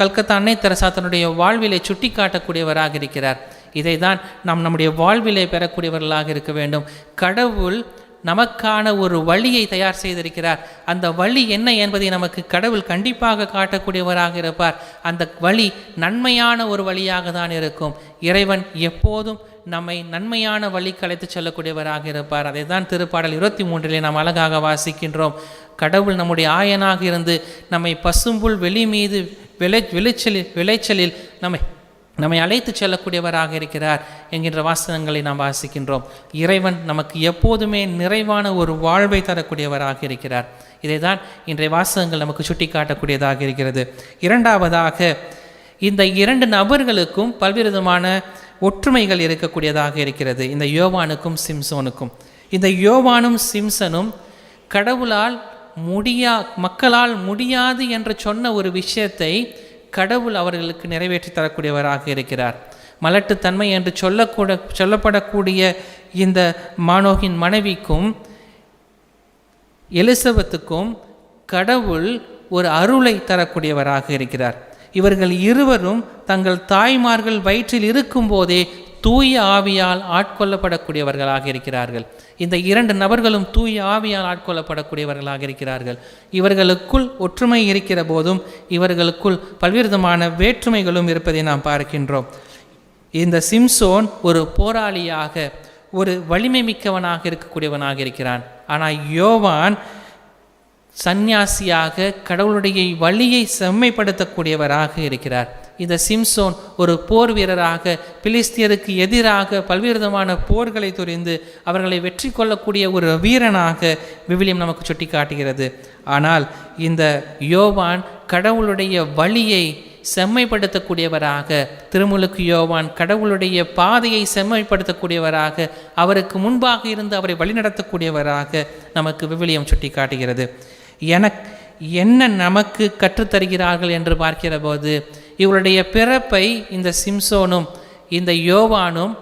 கல்கத்தா அன்னை தெரசா தன்னுடைய வாழ்விலை சுட்டி காட்டக்கூடியவராக இருக்கிறார். இதை தான் நாம் நம்முடைய வாழ்விலை பெறக்கூடியவர்களாக இருக்க வேண்டும். கடவுள் நமக்கான ஒரு வழியை தயார் செய்திருக்கிறார். அந்த வழி என்ன என்பதை நமக்கு கடவுள் கண்டிப்பாக காட்டக்கூடியவராக இருப்பார். அந்த வழி நன்மையான ஒரு வழியாக தான் இருக்கும். இறைவன் எப்போதும் நம்மை நன்மையான வழிக்கு அழைத்து செல்லக்கூடியவராக இருப்பார். அதை தான் திருப்பாடல் 23 நாம் அழகாக வாசிக்கின்றோம். கடவுள் நம்முடைய ஆயனாக இருந்து நம்மை பசும்புல் வெளி மீது விளைச்சலில் நம்மை அழைத்து செல்லக்கூடியவராக இருக்கிறார் என்கின்ற வாசகங்களை நாம் வாசிக்கின்றோம். இறைவன் நமக்கு எப்போதுமே நிறைவான ஒரு வாழ்வை தரக்கூடியவராக இருக்கிறார். இதை தான் இன்றைய வாசகங்கள் நமக்கு சுட்டி காட்டக்கூடியதாக இருக்கிறது. இரண்டாவதாக, இந்த இரண்டு நபர்களுக்கும் பல்வேறு விதமான ஒற்றுமைகள் இருக்கக்கூடியதாக இருக்கிறது. இந்த யோவானுக்கும் சிம்சோனுக்கும். இந்த யோவானும் சிம்சனும் மக்களால் முடியாது என்று சொன்ன ஒரு விஷயத்தை கடவுள் அவர்களுக்கு நிறைவேற்றி தரக்கூடியவராக இருக்கிறார். மலட்டுத்தன்மை என்று சொல்லப்படக்கூடிய இந்த மானோகின் மனைவிக்கும் எலிசபெத்துக்கும் கடவுள் ஒரு அருளை தரக்கூடியவராக இருக்கிறார். இவர்கள் இருவரும் தங்கள் தாய்மார்கள் வயிற்றில் இருக்கும் போதே தூய ஆவியால் ஆட்கொள்ளப்படக்கூடியவர்களாக இருக்கிறார்கள். இந்த இரண்டு நபர்களும் தூய ஆவியால் ஆட்கொள்ளப்படக்கூடியவர்களாக இருக்கிறார்கள். இவர்களுக்குள் ஒற்றுமை இருக்கிற போதும் இவர்களுக்குள் பல்வேறு விதமான வேற்றுமைகளும் இருப்பதை நாம் பார்க்கின்றோம். இந்த சிம்சோன் ஒரு போராளியாக, ஒரு வலிமை மிக்கவனாக இருக்கக்கூடியவனாக இருக்கிறான். ஆனால் யோவான் சந்நியாசியாக கடவுளுடைய வழியை செம்மைப்படுத்தக்கூடியவராக இருக்கிறார். இந்த சிம்சோன் ஒரு போர் வீரராக பிலிஸ்தியருக்கு எதிராக பல்வேறு விதமான போர்களை துரிந்து அவர்களை வெற்றி கொள்ளக்கூடிய ஒரு வீரனாக விவிலியம் நமக்கு சுட்டி காட்டுகிறது. ஆனால் இந்த யோவான் கடவுளுடைய வழியை செம்மைப்படுத்தக்கூடியவராக, திருமுழுக்கு யோவான் கடவுளுடைய பாதையை செம்மைப்படுத்தக்கூடியவராக, அவருக்கு முன்பாக இருந்து அவரை வழிநடத்தக்கூடியவராக நமக்கு விவிலியம் சுட்டி காட்டுகிறது. என்ன நமக்கு கற்றுத்தருகிறார்கள் என்று பார்க்கிற போது, இவருடைய பிறப்பை இந்த சிம்சோனும் இந்த யோவானும்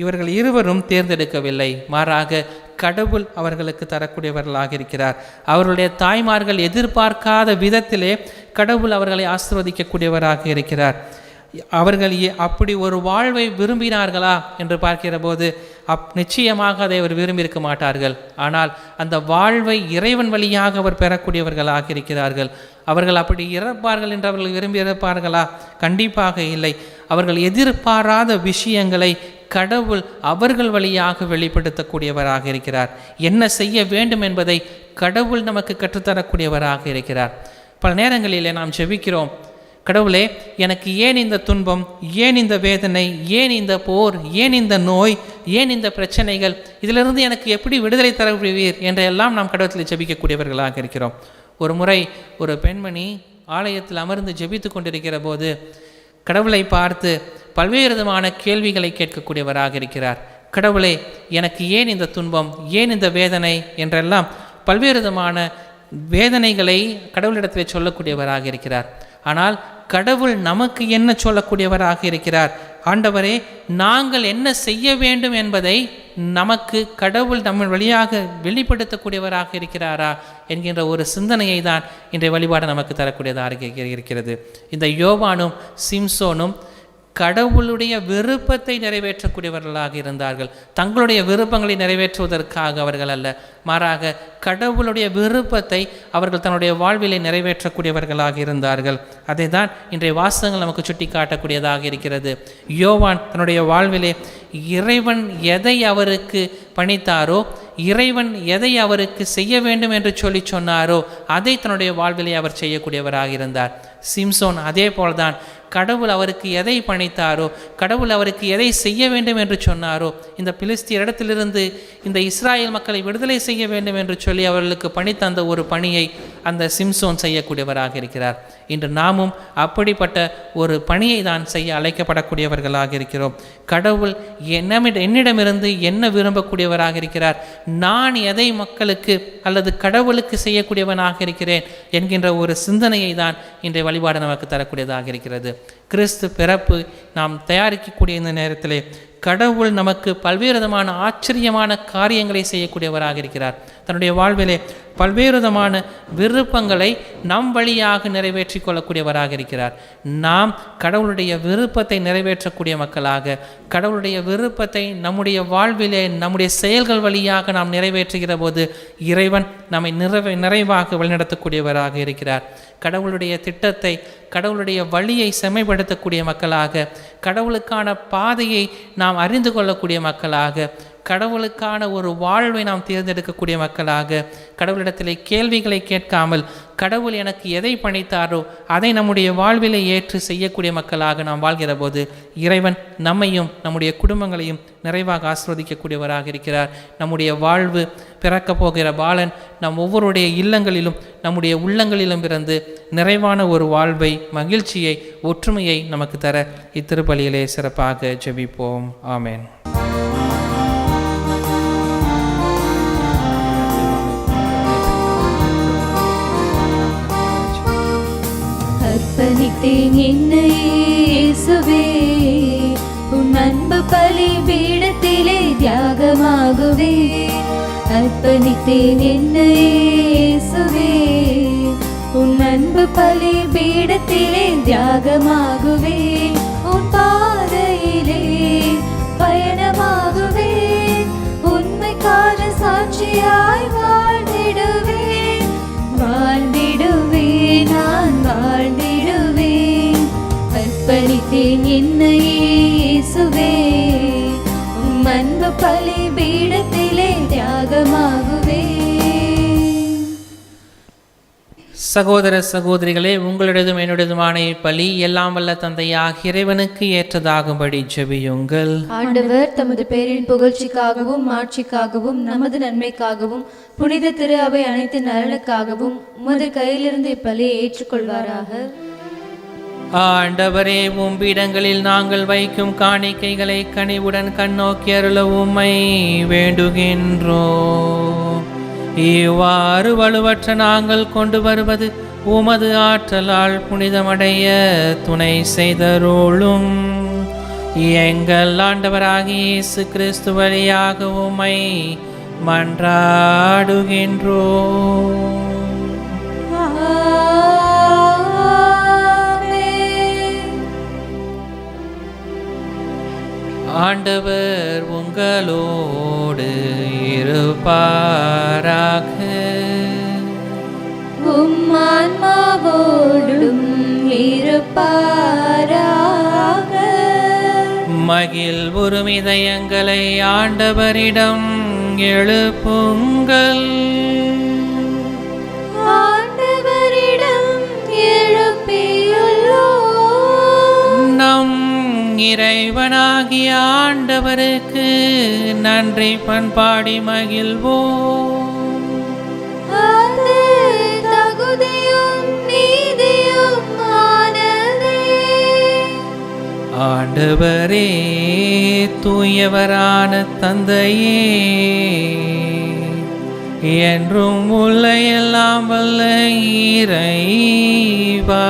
இவர்கள் இருவரும் தேர்ந்தெடுக்கவில்லை. மாறாக கடவுள் அவர்களுக்கு தரக்கூடியவர்களாக இருக்கிறார். அவர்களுடைய தாய்மார்கள் எதிர்பார்க்காத விதத்திலே கடவுள் அவர்களை ஆசீர்வதிக்கக்கூடியவராக இருக்கிறார். அவர்கள் அப்படி ஒரு வாழ்வை விரும்பினார்களா என்று பார்க்கிற போது நிச்சயமாக அதை அவர் விரும்பியிருக்க மாட்டார்கள். ஆனால் அந்த வாழ்வை இறைவன் வழியாக அவர் பெறக்கூடியவர்களாக இருக்கிறார்கள். அவர்கள் அப்படி இறப்பார்கள் என்று அவர்கள் விரும்பி இறப்பார்களா? கண்டிப்பாக இல்லை. அவர்கள் எதிர்பாராத விஷயங்களை கடவுள் அவர்கள் வழியாக வெளிப்படுத்தக்கூடியவராக இருக்கிறார். என்ன செய்ய வேண்டும் என்பதை கடவுள் நமக்கு கற்றுத்தரக்கூடியவராக இருக்கிறார். பல நேரங்களிலே நாம் ஜெபிக்கிறோம், கடவுளே எனக்கு ஏன் இந்த துன்பம், ஏன் இந்த வேதனை, ஏன் இந்த போர், ஏன் இந்த நோய், ஏன் இந்த பிரச்சனைகள், இதிலிருந்து எனக்கு எப்படி விடுதலை தரப்படுவீர் என்றெல்லாம் நாம் கடவுளத்தில் ஜெபிக்கக்கூடியவர்களாக இருக்கிறோம். ஒரு முறை ஒரு பெண்மணி ஆலயத்தில் அமர்ந்து ஜெபித்து கொண்டிருக்கிற போது கடவுளை பார்த்து பல்வேறு விதமான கேள்விகளை கேட்கக்கூடியவராக இருக்கிறார். கடவுளே எனக்கு ஏன் இந்த துன்பம், ஏன் இந்த வேதனை என்றெல்லாம் பல்வேறு விதமான வேதனைகளை கடவுளிடத்தில் சொல்லக்கூடியவராக இருக்கிறார். ஆனால் கடவுள் நமக்கு என்ன சொல்லக்கூடியவராக இருக்கிறார்? ஆண்டவரே, நாங்கள் என்ன செய்ய வேண்டும் என்பதை நமக்கு கடவுள் நம்ம வழியாக வெளிப்படுத்தக்கூடியவராக இருக்கிறாரா என்கின்ற ஒரு சிந்தனையை தான் இன்றைய வழிபாடு நமக்கு தரக்கூடியதாக இருக்கிறது. இந்த யோவானும் சிம்சோனும் கடவுளுடைய விருப்பத்தை நிறைவேற்றக்கூடியவர்களாக இருந்தார்கள். தங்களுடைய விருப்பங்களை நிறைவேற்றுவதற்காக அவர்கள் அல்ல, மாறாக கடவுளுடைய விருப்பத்தை அவர்கள் தன்னுடைய வாழ்விலை நிறைவேற்றக்கூடியவர்களாக இருந்தார்கள். அதை தான் இன்றைய வாசகங்கள் நமக்கு சுட்டி காட்டக்கூடியதாக இருக்கிறது. யோவான் தன்னுடைய வாழ்விலே இறைவன் எதை அவருக்கு பணித்தாரோ, இறைவன் எதை அவருக்கு செய்ய வேண்டும் என்று சொல்லி சொன்னாரோ அதை தன்னுடைய வாழ்விலே அவர் செய்யக்கூடியவராக இருந்தார். சிம்சோன் அதே போல்தான். கடவுள் அவருக்கு எதை பணித்தாரோ, கடவுள் அவருக்கு எதை செய்ய வேண்டும் என்று சொன்னாரோ, இந்த பிலிஸ்திய இடத்திலிருந்து இந்த இஸ்ராயேல் மக்களை விடுதலை செய்ய வேண்டும் என்று சொல்லி அவர்களுக்கு பணித்தந்த ஒரு பணியை அந்த சிம்சோன் செய்யக்கூடியவராக இருக்கிறார். இன்று நாமும் அப்படிப்பட்ட ஒரு பணியை தான் செய்ய அழைக்கப்படக்கூடியவர்களாக இருக்கிறோம். கடவுள் என்னிடமிருந்து என்ன விரும்பக்கூடியவராக இருக்கிறார், நான் எதை மக்களுக்கு அல்லது கடவுளுக்கு செய்யக்கூடியவனாக இருக்கிறேன் என்கின்ற ஒரு சிந்தனையை தான் இன்றைய வழிபாடு நமக்கு தரக்கூடியதாக இருக்கிறது. கிறிஸ்து பிறப்பு நாம் தயாரிக்கக்கூடிய இந்த நேரத்திலே கடவுள் நமக்கு பல்வேறு விதமான ஆச்சரியமான காரியங்களை செய்யக்கூடியவராக இருக்கிறார். தன்னுடைய வாழ்விலே பல்வேறு விதமான விருப்பங்களை நம் வழியாக நிறைவேற்றி கொள்ளக்கூடியவராக இருக்கிறார். நாம் கடவுளுடைய விருப்பத்தை நிறைவேற்றக்கூடிய மக்களாக, கடவுளுடைய விருப்பத்தை நம்முடைய வாழ்விலே நம்முடைய செயல்கள் வழியாக நாம் நிறைவேற்றுகிற போது இறைவன் நம்மை நிறைவாக வழிநடத்தக்கூடியவராக இருக்கிறார். கடவுளுடைய திட்டத்தை, கடவுளுடைய வழியை செம்மைப்படுத்தக்கூடிய மக்களாக, கடவுளுக்கான பாதையை நாம் அறிந்து கொள்ளக்கூடிய மக்களாக, கடவுளுக்கான ஒரு வாழ்வை நாம் தேர்ந்தெடுக்கக்கூடிய மக்களாக, கடவுளிடத்திலே கேள்விகளை கேட்காமல் கடவுள் எனக்கு எதை பணித்தாரோ அதை நம்முடைய வாழ்விலை ஏற்று செய்யக்கூடிய மக்களாக நாம் வாழ்கிற போது இறைவன் நம்மையும் நம்முடைய குடும்பங்களையும் நிறைவாக ஆசீர்வதிக்கக்கூடியவராக இருக்கிறார். நம்முடைய வாழ்வு, பிறக்கப் போகிற பாலன் நம் ஒவ்வொருடைய இல்லங்களிலும் நம்முடைய உள்ளங்களிலும் இருந்து நிறைவான ஒரு வாழ்வை, மகிழ்ச்சியை, ஒற்றுமையை நமக்கு தர இத்திருப்பலியிலே சிறப்பாக ஜெபிப்போம். ஆமேன். அர்ப்பணித்தேன் என்னை இயேசுவே, உன் அன்பு பலிபீடத்திலே தியாகமாகுவே. அர்ப்பணித்தேன் என்னை இயேசுவே, உன் அன்பு பலிபீடத்திலே தியாகமாகுவே. உன் பாதையிலே பயணமாகுவே, உண்மைக்கான சாட்சியாய் வாழ்ந்திடுவேன். வாழ்ந்திடுவேன், நான் வாழ்ந்திடுவேன். அர்ப்பணித்தேன் என்னை இயேசுவே, உம் அன்பு பலிபீடத்திலே தியாகமாகுவே. சகோதர சகோதரிகளே, உங்களிடதும் என்னுடையதுமான இப்பலி எல்லாம் வல்ல தந்தையாக இறைவனுக்கு ஏற்றதாகும்படி ஜெபியுங்கள். ஆண்டவர் தமது பேரின் புகழ்ச்சிக்காகவும் மாட்சிக்காகவும் நமது நன்மைக்காகவும் புனித திரு அவை அனைத்து நலனுக்காகவும் உமது கையிலிருந்து இப்பலியை ஏற்றுக்கொள்வாராக. ஆண்டவரே, உம்பிடங்களில் நாங்கள் வைக்கும் காணிக்கைகளை கனிவுடன் கண்ணோக்கி அருள உம்மை வேண்டுகின்றோம். இவ்வாறு வலுவற்ற நாங்கள் கொண்டு வருவது உமது ஆற்றலால் புனிதமடைய துணை செய்தருளும். எங்கள் ஆண்டவராகிய இயேசு கிறிஸ்து வழியாக உம்மை மன்றாடுகின்றோம். ஆண்டவர் உங்களோடு இருப்பாராக. உம் ஆன்மாவோடும் இருப்பாராக. மகிழ்வுறும் இதயங்களை ஆண்டவரிடம் எழுப்புங்கள். ஆண்டவரிடம் எழுப்பியுள்ளோம். நம் இறைவனாகிய ஆண்டவருக்கு நன்றி பண்பாடி மகிழ்வோம். அது தகுதியும் நீதியும் ஆனதே. ஆண்டவரே, தூயவரான தந்தையே, என்றும் உள்ள எல்லாம் வல்ல இறைவா,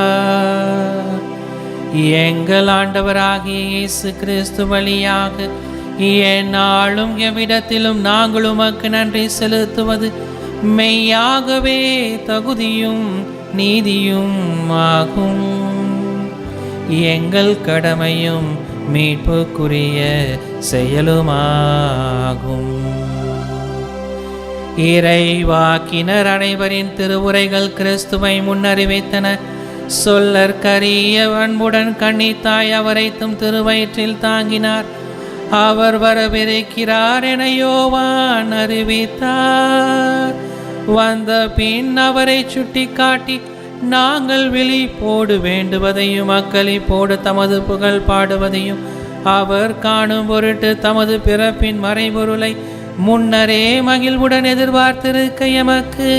எங்கள் ஆண்டவராகிய இயேசு கிறிஸ்து வழியாக எந்நாளும் எவ்விடத்திலும் நாங்கள் உமக்கு நன்றி செலுத்துவது மெய்யாகவே தகுதியும் நீதியும் ஆகும். எங்கள் கடமையும் மீட்புக்குரிய செயலுமாகும். இறைவாக்கினர் அனைவரின் திருவுரைகள் கிறிஸ்துவை முன்னறிவித்தன. சொல்லற்கரிய அன்புடன் கன்னித்தாய் அவரை தம் திருவயிற்றில் தாங்கினார். அவர் வரவிருக்கிறார் என யோவான் அறிவித்தார். வந்த பின் அவரை சுட்டி காட்டி நாங்கள் விழிப்போடு வேண்டுவதையும் அக்களிப்போடு தமது புகழ் பாடுவதையும் அவர் காணும் பொருட்டு தமது பிறப்பின் மறைபொருளை முன்னரே மகிழ்வுடன் எதிர்பார்த்திருக்க எமக்கு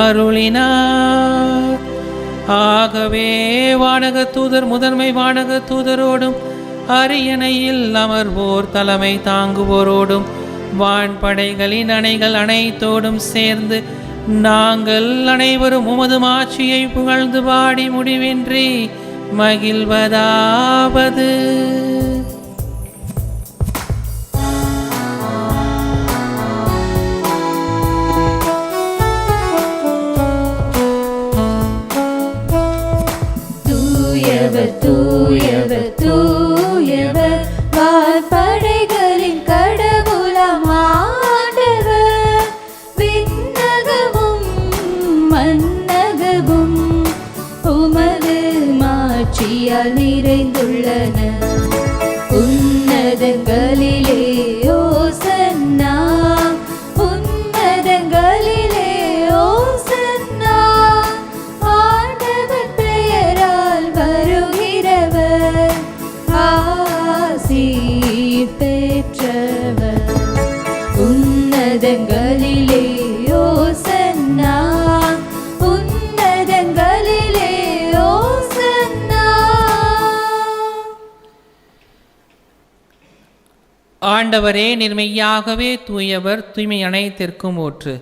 அருளினார். ஆகவே வானக தூதர் முதன்மை வானக தூதரோடும் அரியணையில் அமர்வோர் தலைமை தாங்குவோரோடும் வான்படைகளின் அணைகள் அனைத்தோடும் சேர்ந்து நாங்கள் அனைவரும் உமது மாட்சியை புகழ்ந்து பாடி முடிவின்றி மகிழ்வதாவது. தூயவர் தூயவர் தூயவர் வான்படைகளின் கடவுளாம் ஆண்டவர். விண்ணகமும் மண்ணகமும் உமது மாட்சியால் நிறைந்துள்ளன. உன்னதங்களிலே ஓசன்னா, உன்னதங்களிலே ஓசன்னா. ஆண்டவர் பெயரால் வருகிறவர் ஆசி பெற்றவர். உன்னதங்களிலே ஓசன்னா, உன்னதங்களிலே ஓசன்னா. ஆண்டவரே, நிர்மையாகவே தூயவர், தூய்மை அனைத்திற்கும் ஊற்று.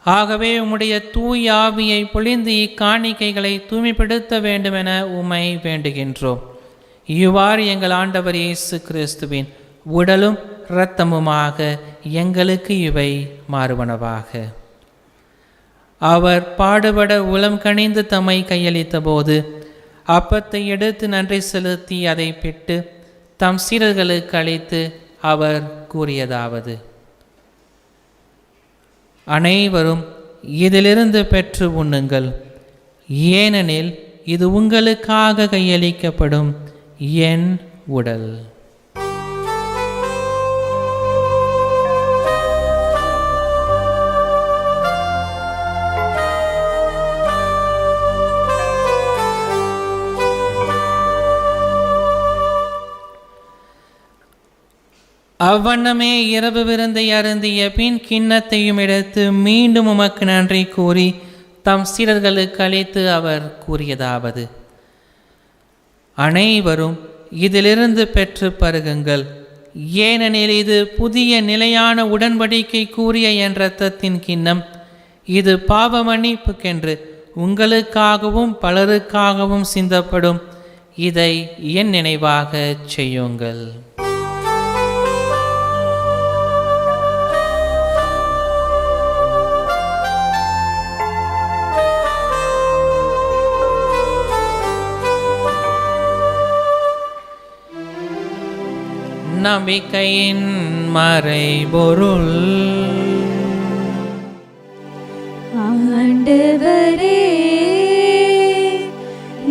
ஆகவே உம்முடைய தூய் ஆவியை பொழிந்து இக்காணிக்கைகளை தூய்மைப்படுத்த வேண்டுமென உம்மை வேண்டுகின்றோம். இவ்வாறு எங்கள் ஆண்டவர் இயேசு கிறிஸ்துவின் உடலும் இரத்தமுமாக எங்களுக்கு இவை மாறுவனவாக. அவர் பாடுபட உளம் கனிந்து தம்மை கையளித்த போது அப்பத்தை எடுத்து நன்றி செலுத்தி அதை பிட்டு தம் சீடர்களுக்கு அளித்து அவர் கூறியதாவது: அனைவரும் இதிலிருந்து பெற்று உண்ணுங்கள், ஏனெனில் இது உங்களுக்காக கையளிக்கப்படும் என் உடல். அவ்வண்ணமே இரவு விருந்தை அருந்திய பின் கிண்ணத்தையும் எடுத்து மீண்டும் உமக்கு நன்றி கூறி தம் சீடர்களுக்கு அளித்து அவர் கூறியதாவது: அனைவரும் இதிலிருந்து பெற்று பருகுங்கள், ஏனெனில் இது புதிய நிலையான உடன்படிக்கை கூறிய என் இரத்தத்தின் கிண்ணம். இது பாவ மன்னிப்புக்கென்று உங்களுக்காகவும் பலருக்காகவும் சிந்தப்படும். இதை என் நினைவாக செய்யுங்கள். நம்பிக்கையின் மறைபொருள். ஆண்டவரே,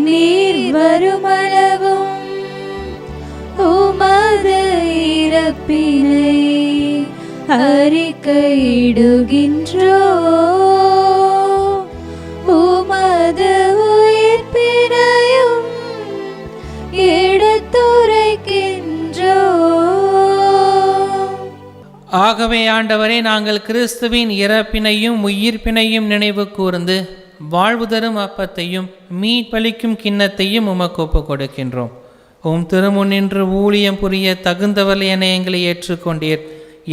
நீர் வருமளவும் உமது இறப்பினை அறிக்கையிடுகின்றோ, உமது உயிர்ப்பினையும் எடுத்துரைக்கின்றோ. ஆகவே ஆண்டவரே, நாங்கள் கிறிஸ்துவின் இறப்பினையும் உயிர்ப்பினையும் நினைவு கூர்ந்து வாழ்வு தரும் அப்பத்தையும் மீட்பளிக்கும் கிண்ணத்தையும் உமக்கு ஒப்புக் கொடுக்கின்றோம். உம் திருமுன்னின்று ஊழியம் புரிய தகுந்தவர் என எங்களை ஏற்றுக்கொண்டீர்.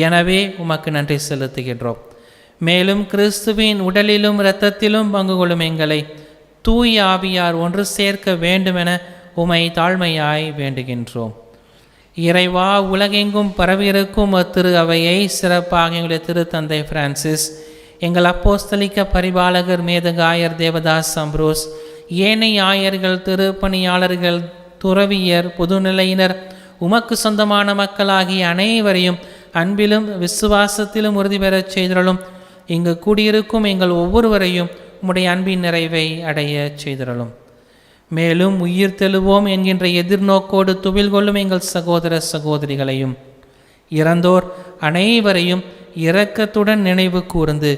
எனவே உமக்கு நன்றி செலுத்துகின்றோம். மேலும் கிறிஸ்துவின் உடலிலும் இரத்தத்திலும் பங்கு கொள்ளும் எங்களை தூய ஆவியார் ஒன்று சேர்க்க வேண்டுமென உமை தாழ்மையாய் வேண்டுகின்றோம். இறைவா, உலகெங்கும் பரவியிருக்கும் திரு அவையை சிறப்பாக எங்களுடைய திருத்தந்தை பிரான்சிஸ், எங்கள் அப்போஸ்தலிக்க பரிபாலகர் மேதகாயர் தேவதாஸ் அம்ப்ரோஸ், ஏனைய ஆயர்கள், திருப்பணியாளர்கள், துறவியர், பொதுநிலையினர், உமக்கு சொந்தமான மக்களாகிய அனைவரையும் அன்பிலும் விசுவாசத்திலும் உறுதி பெறச் செய்தருளும். இங்கு கூடியிருக்கும் எங்கள் ஒவ்வொருவரையும் உம்முடைய அன்பின் நிறைவை அடைய செய்தருளும். மேலும் உயிர் தெழுவோம் என்கின்ற எதிர்நோக்கோடு துவில் கொள்ளும் எங்கள் சகோதர சகோதரிகளையும் இறந்தோர் அனைவரையும் இரக்கத்துடன் நினைவு கூர்ந்து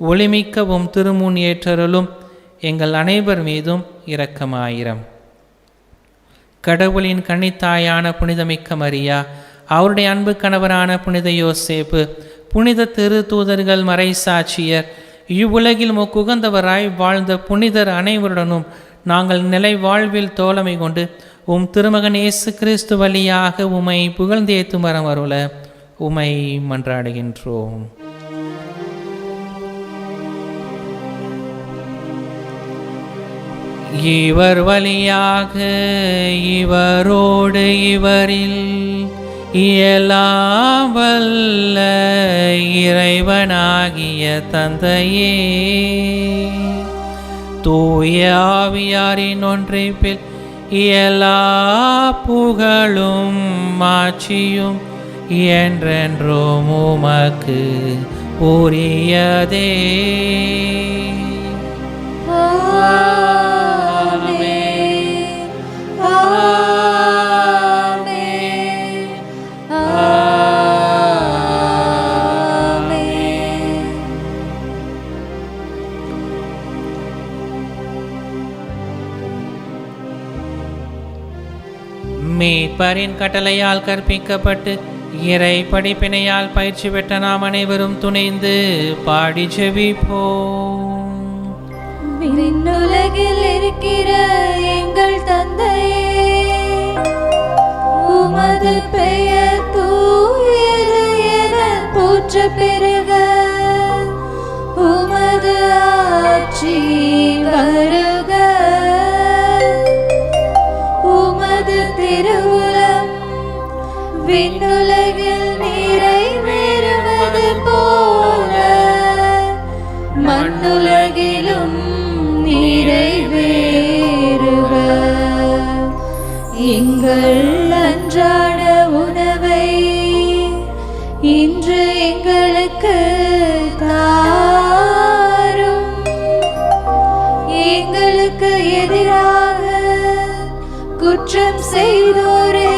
ஒளிமிக்கவும் திருமுன் ஏற்றருளும். எங்கள் அனைவர் மீதும் இரக்கமாயிரம். கடவுளின் கன்னித்தாயான புனிதமிக்க மரியா, அவருடைய அன்பு கணவரான புனித யோசேப்பு, புனித திரு தூதர்கள், மறைசாட்சியர், இவ்வுலகில் முக்குகந்தவராய் வாழ்ந்த புனிதர் அனைவருடனும் நாங்கள் நிலை வாழ்வில் தோழமை கொண்டு உம் திருமகன் இயேசு கிறிஸ்து வழியாக உமை புகழ்ந்தேத்து மரம் அருள உமை மன்றாடுகின்றோம். இவர் வழியாக இவரோடு இவரில் எல்லாம் வல்ல இறைவனாகிய தந்தையே, தூய ஆவியாரின் ஒன்றிப்பில் எல்லா புகழும் மாட்சியும் என்றென்றும் உமக்கு உரியதே. மீட்பரின் கட்டளையால் கற்பிக்கப்பட்டு இறை படிப்பினையால் பயிற்சி பெற்ற நாம் அனைவரும் துணைந்து பாடி ஜெபிப்போம். விண்ணுலகில் இருக்கிற எங்கள் தந்தையே, உமது பெயர் தூயது என போற்ற பெறுக. உமது ஆட்சி வருக. உமது திருவுளம் விண்ணுலகில் நிறைவேறுவது போல மண்ணுலகிலும் நிறைவேறுக. எங்கள் அன்றாட உணவை இன்று எங்களுக்கு தாரும். எங்களுக்கு எதிராக குற்றம் செய்தோரை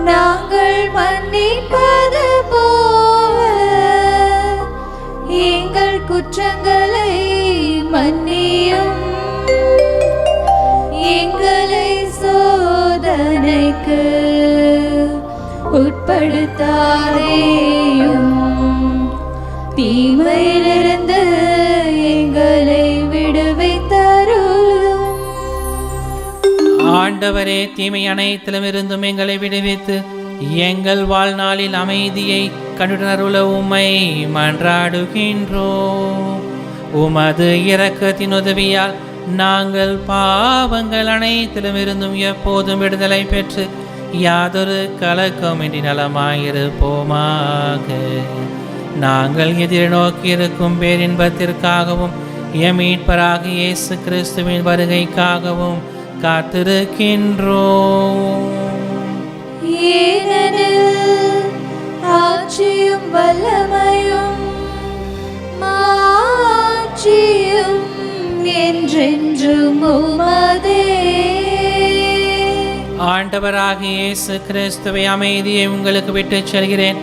நாங்கள் மன்னிப்பது போல எங்கள் குற்றங்களை மன்னியும். எங்களை சோதனைக்கு உட்படுத்த தாரேயும் தீமையிலிருந்து எங்களை விடுவித்தருளும். ஆண்டவரே, தீமை அனைத்திலும் இருந்தும் எங்களை விடுவித்து எங்கள் வாழ்நாளில் அமைதியை கண்டுணர்வுள்ள உம்மை மன்றாடுகின்றோம். உமது இரக்கத்தின் உதவியால் நாங்கள் பாவங்கள் அனைத்திலும் இருந்தும் எப்போதும் விடுதலை பெற்று யாதொரு கலக்கமின்றி நலமாயிருப்போமாக. நாங்கள் எதிர்நோக்கியிருக்கும் பேரின்பத்திற்காகவும் எம் மீட்பராகிய இயேசு கிறிஸ்துவின் வருகைக்காகவும் காத்திருக்கின்றோம். ஏனெனில் ஆட்சியும் வல்லமையும் மாட்சியும் என்றென்றும் உமதே. ஆண்டவராகிய இயேசு கிறிஸ்துவை, அமைதியை உங்களுக்கு விட்டுச் செல்கிறேன்,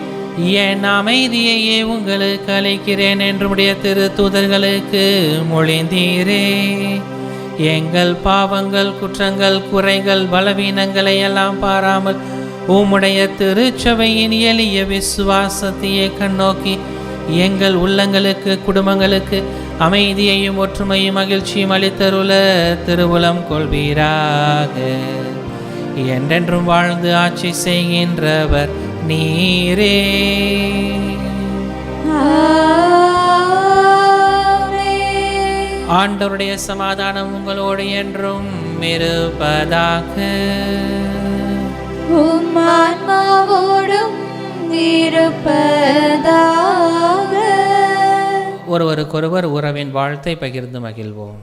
என் அமைதியையே உங்களுக்கு அளிக்கிறேன் என்றுடைய திரு தூதர்களுக்கு மொழிந்தீரே. எங்கள் பாவங்கள், குற்றங்கள், குறைகள், பலவீனங்களை எல்லாம் பாராமல் உம்முடைய திருச்சபையின் எளிய விசுவாசத்தையே கண்ணோக்கி எங்கள் உள்ளங்களுக்கு, குடும்பங்களுக்கு அமைதியையும் ஒற்றுமையும் மகிழ்ச்சியும் அளித்தருள திருவுளம் கொள்வீராக. என்றென்றும் வாழ்ந்து ஆட்சி செய்கின்றவர் நீரே. ஆண்டவருடைய சமாதானம் உங்களோடு என்றும் இருப்பதாக. உம் ஆன்மாவோடும் இருப்பதாக. ஒருவருக்கொருவர் உறவின் வாழ்த்தை பகிர்ந்து மகிழ்வோம்.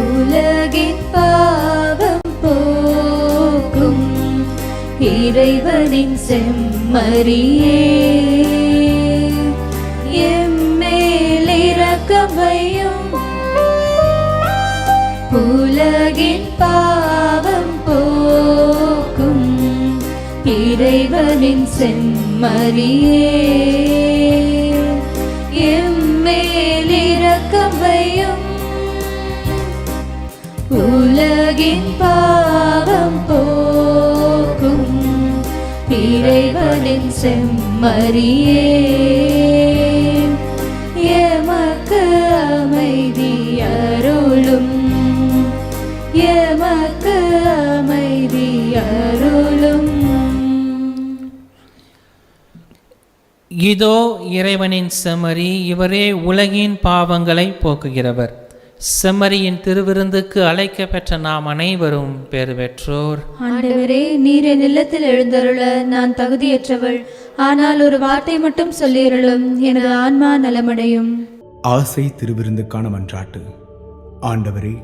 உலகின் பாவம் போக்கும் இறைவனின் செம்மறியே, எம்மேல் இரக்கம் வையும். உலகின் பாவம் போக்கும் இறைவனின் செம்மறியே, எம்மேல் இரக்கம் வையும். உலகின் பாவம் போக்கும் இறைவனின் செம்மறியே, எமக்கு அமைதி அருளும், எமக்கு அமைதி அருளும். இதோ இறைவனின் செம்மறி, இவரே உலகின் பாவங்களை போக்குகிறவர். செம்மறியின் திருவிருந்துக்கு அழைக்க பெற்ற நாம் அனைவரும் பெறு பெற்றோர். ஆண்டவரே, நீர் என் இல்லத்தில் எழுந்தருள நான் தகுதியற்றவள். ஆனால் ஒரு வார்த்தை மட்டும் சொல்லியருளும், எனது ஆன்மா நலமடையும். ஆசை திருவிருந்துக்கான மன்றாட்டு. ஆண்டவரே,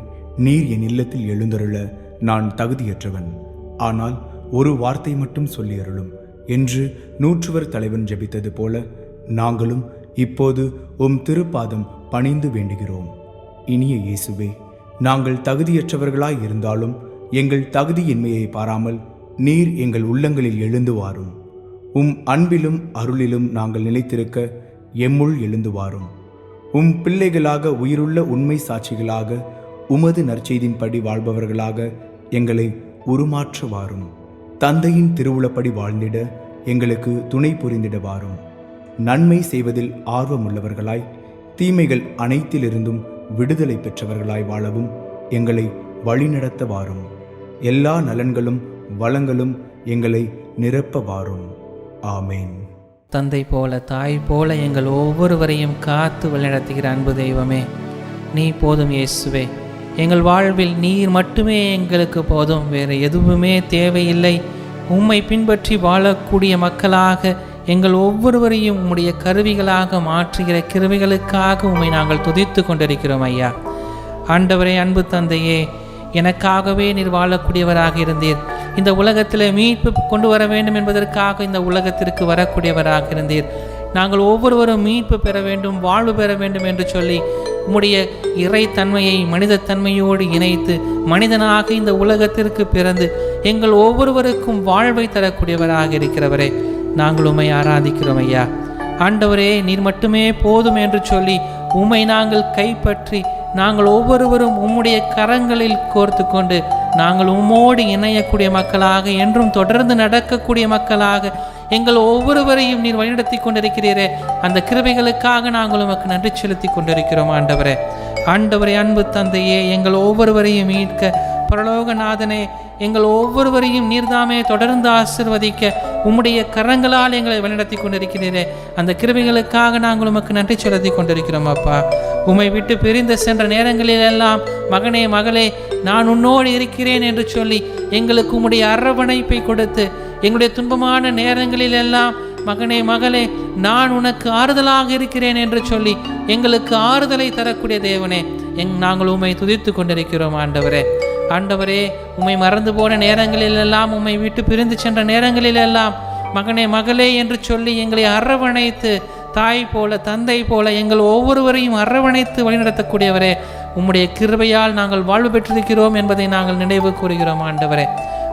நீர் என் இல்லத்தில் எழுந்தருள நான் தகுதியற்றவன். ஆனால் ஒரு வார்த்தை மட்டும் சொல்லியருளும் என்று நூற்றுவர் தலைவன் ஜெபித்தது போல நாங்களும் இப்போது உம் திருப்பாதம் பணிந்து வேண்டுகிறோம். இனிய இயேசுவே, நாங்கள் தகுதியற்றவர்களாய் இருந்தாலும் எங்கள் தகுதியின்மையை பாராமல் நீர் எங்கள் உள்ளங்களில் எழுந்து வாரும். உம் அன்பிலும் அருளிலும் நாங்கள் நிலைத்திருக்க எம்முள் எழுந்து வாரும். உம் பிள்ளைகளாக, உயிருள்ள உண்மை சாட்சிகளாக, உமது நற்செய்தின்படி வாழ்பவர்களாக எங்களை உருமாற்ற வாரும். தந்தையின் திருவுளப்படி வாழ்ந்திட எங்களுக்கு துணை புரிந்திட வாரும். நன்மை செய்வதில் ஆர்வமுள்ளவர்களாய், தீமைகள் அனைத்திலிருந்தும் விடுதலை பெற்றவர்களாய் வாழவும் எங்களை வழிநடத்த வாரும். எல்லா நலன்களும் வளங்களும் எங்களை நிரப்ப வாரும். ஆமேன். தந்தை போல, தாய் போல எங்கள் ஒவ்வொருவரையும் காத்து வழிநடத்துகிற அன்பு தெய்வமே, நீ போதும் இயேசுவே. எங்கள் வாழ்வில் நீர் மட்டுமே எங்களுக்கு போதும், வேறு எதுவுமே தேவையில்லை. உம்மை பின்பற்றி வாழக்கூடிய மக்களாக எங்கள் ஒவ்வொருவரையும் உம்முடைய கருவிகளாக மாற்றுகிற கிருவிகளுக்காக உம்மை நாங்கள் துதித்து கொண்டிருக்கிறோம் ஐயா. ஆண்டவரே, அன்பு தந்தையே, எனக்காகவே நீர் வாழக்கூடியவராக இருந்தீர். இந்த உலகத்தில் மீட்பு கொண்டு வர வேண்டும் என்பதற்காக இந்த உலகத்திற்கு வரக்கூடியவராக இருந்தீர். நாங்கள் ஒவ்வொருவரும் மீட்பு பெற வேண்டும், வாழ்வு பெற வேண்டும் என்று சொல்லி உம்முடைய இறைத்தன்மையை மனிதத்தன்மையோடு இணைத்து மனிதனாக இந்த உலகத்திற்கு பிறந்து எங்கள் ஒவ்வொருவருக்கும் வாழ்வை தரக்கூடியவராக இருக்கிறவரே, நாங்கள் உம்மை ஆராதிக்கிறோம் ஐயா. ஆண்டவரே, நீர் மட்டுமே போதும் என்று சொல்லி உம்மை நாங்கள் கைப்பற்றி நாங்கள் ஒவ்வொருவரும் உம்முடைய கரங்களில் கோர்த்து கொண்டு நாங்கள் உம்மோடு இணையக்கூடிய மக்களாக, என்றும் தொடர்ந்து நடக்கக்கூடிய மக்களாக எங்கள் ஒவ்வொருவரையும் நீர் வழிநடத்தி கொண்டிருக்கிறீரே, அந்த கிருபைகளுக்காக நாங்கள் உமக்கு நன்றி செலுத்தி கொண்டிருக்கிறோம் ஆண்டவரே. ஆண்டவரே, அன்பு தந்தையே, எங்கள் ஒவ்வொருவரையும் மீட்க பரலோகநாதனே, எங்கள் ஒவ்வொருவரையும் நீர்தாமே தொடர்ந்து ஆசிர்வதிக்க உம்முடைய கரங்களால் எங்களை வழிநடத்தி கொண்டிருக்கிறீரே, அந்த கிருபைகளுக்காக நாங்கள் உமக்கு நன்றி செலுத்தி கொண்டிருக்கிறோம் அப்பா. உம்மை விட்டு பிரிந்து சென்ற நேரங்களிலெல்லாம் மகனே மகளே நான் உன்னோடு இருக்கிறேன் என்று சொல்லி எங்களுக்கு உம்முடைய அரவணைப்பை கொடுத்து, எங்களுடைய துன்பமான நேரங்களிலெல்லாம் மகனே மகளே நான் உனக்கு ஆறுதலாக இருக்கிறேன் என்று சொல்லி எங்களுக்கு ஆறுதலை தரக்கூடிய தேவனே, நாங்கள் உம்மை துதித்து கொண்டிருக்கிறோம் ஆண்டவரே. ஆண்டவரே, உம்மை மறந்து போன நேரங்களிலெல்லாம், உம்மை விட்டு பிரிந்து சென்ற நேரங்களிலெல்லாம் மகனே மகளே என்று சொல்லி எங்களை அரவணைத்து, தாய் போல தந்தை போல எங்கள் ஒவ்வொருவரையும் அரவணைத்து வழிநடத்தக்கூடியவரே, உம்முடைய கிருபையால் நாங்கள் வாழ்வு பெற்றிருக்கிறோம் என்பதை நாங்கள் நினைவு கூறுகிறோம் ஆண்டவரே.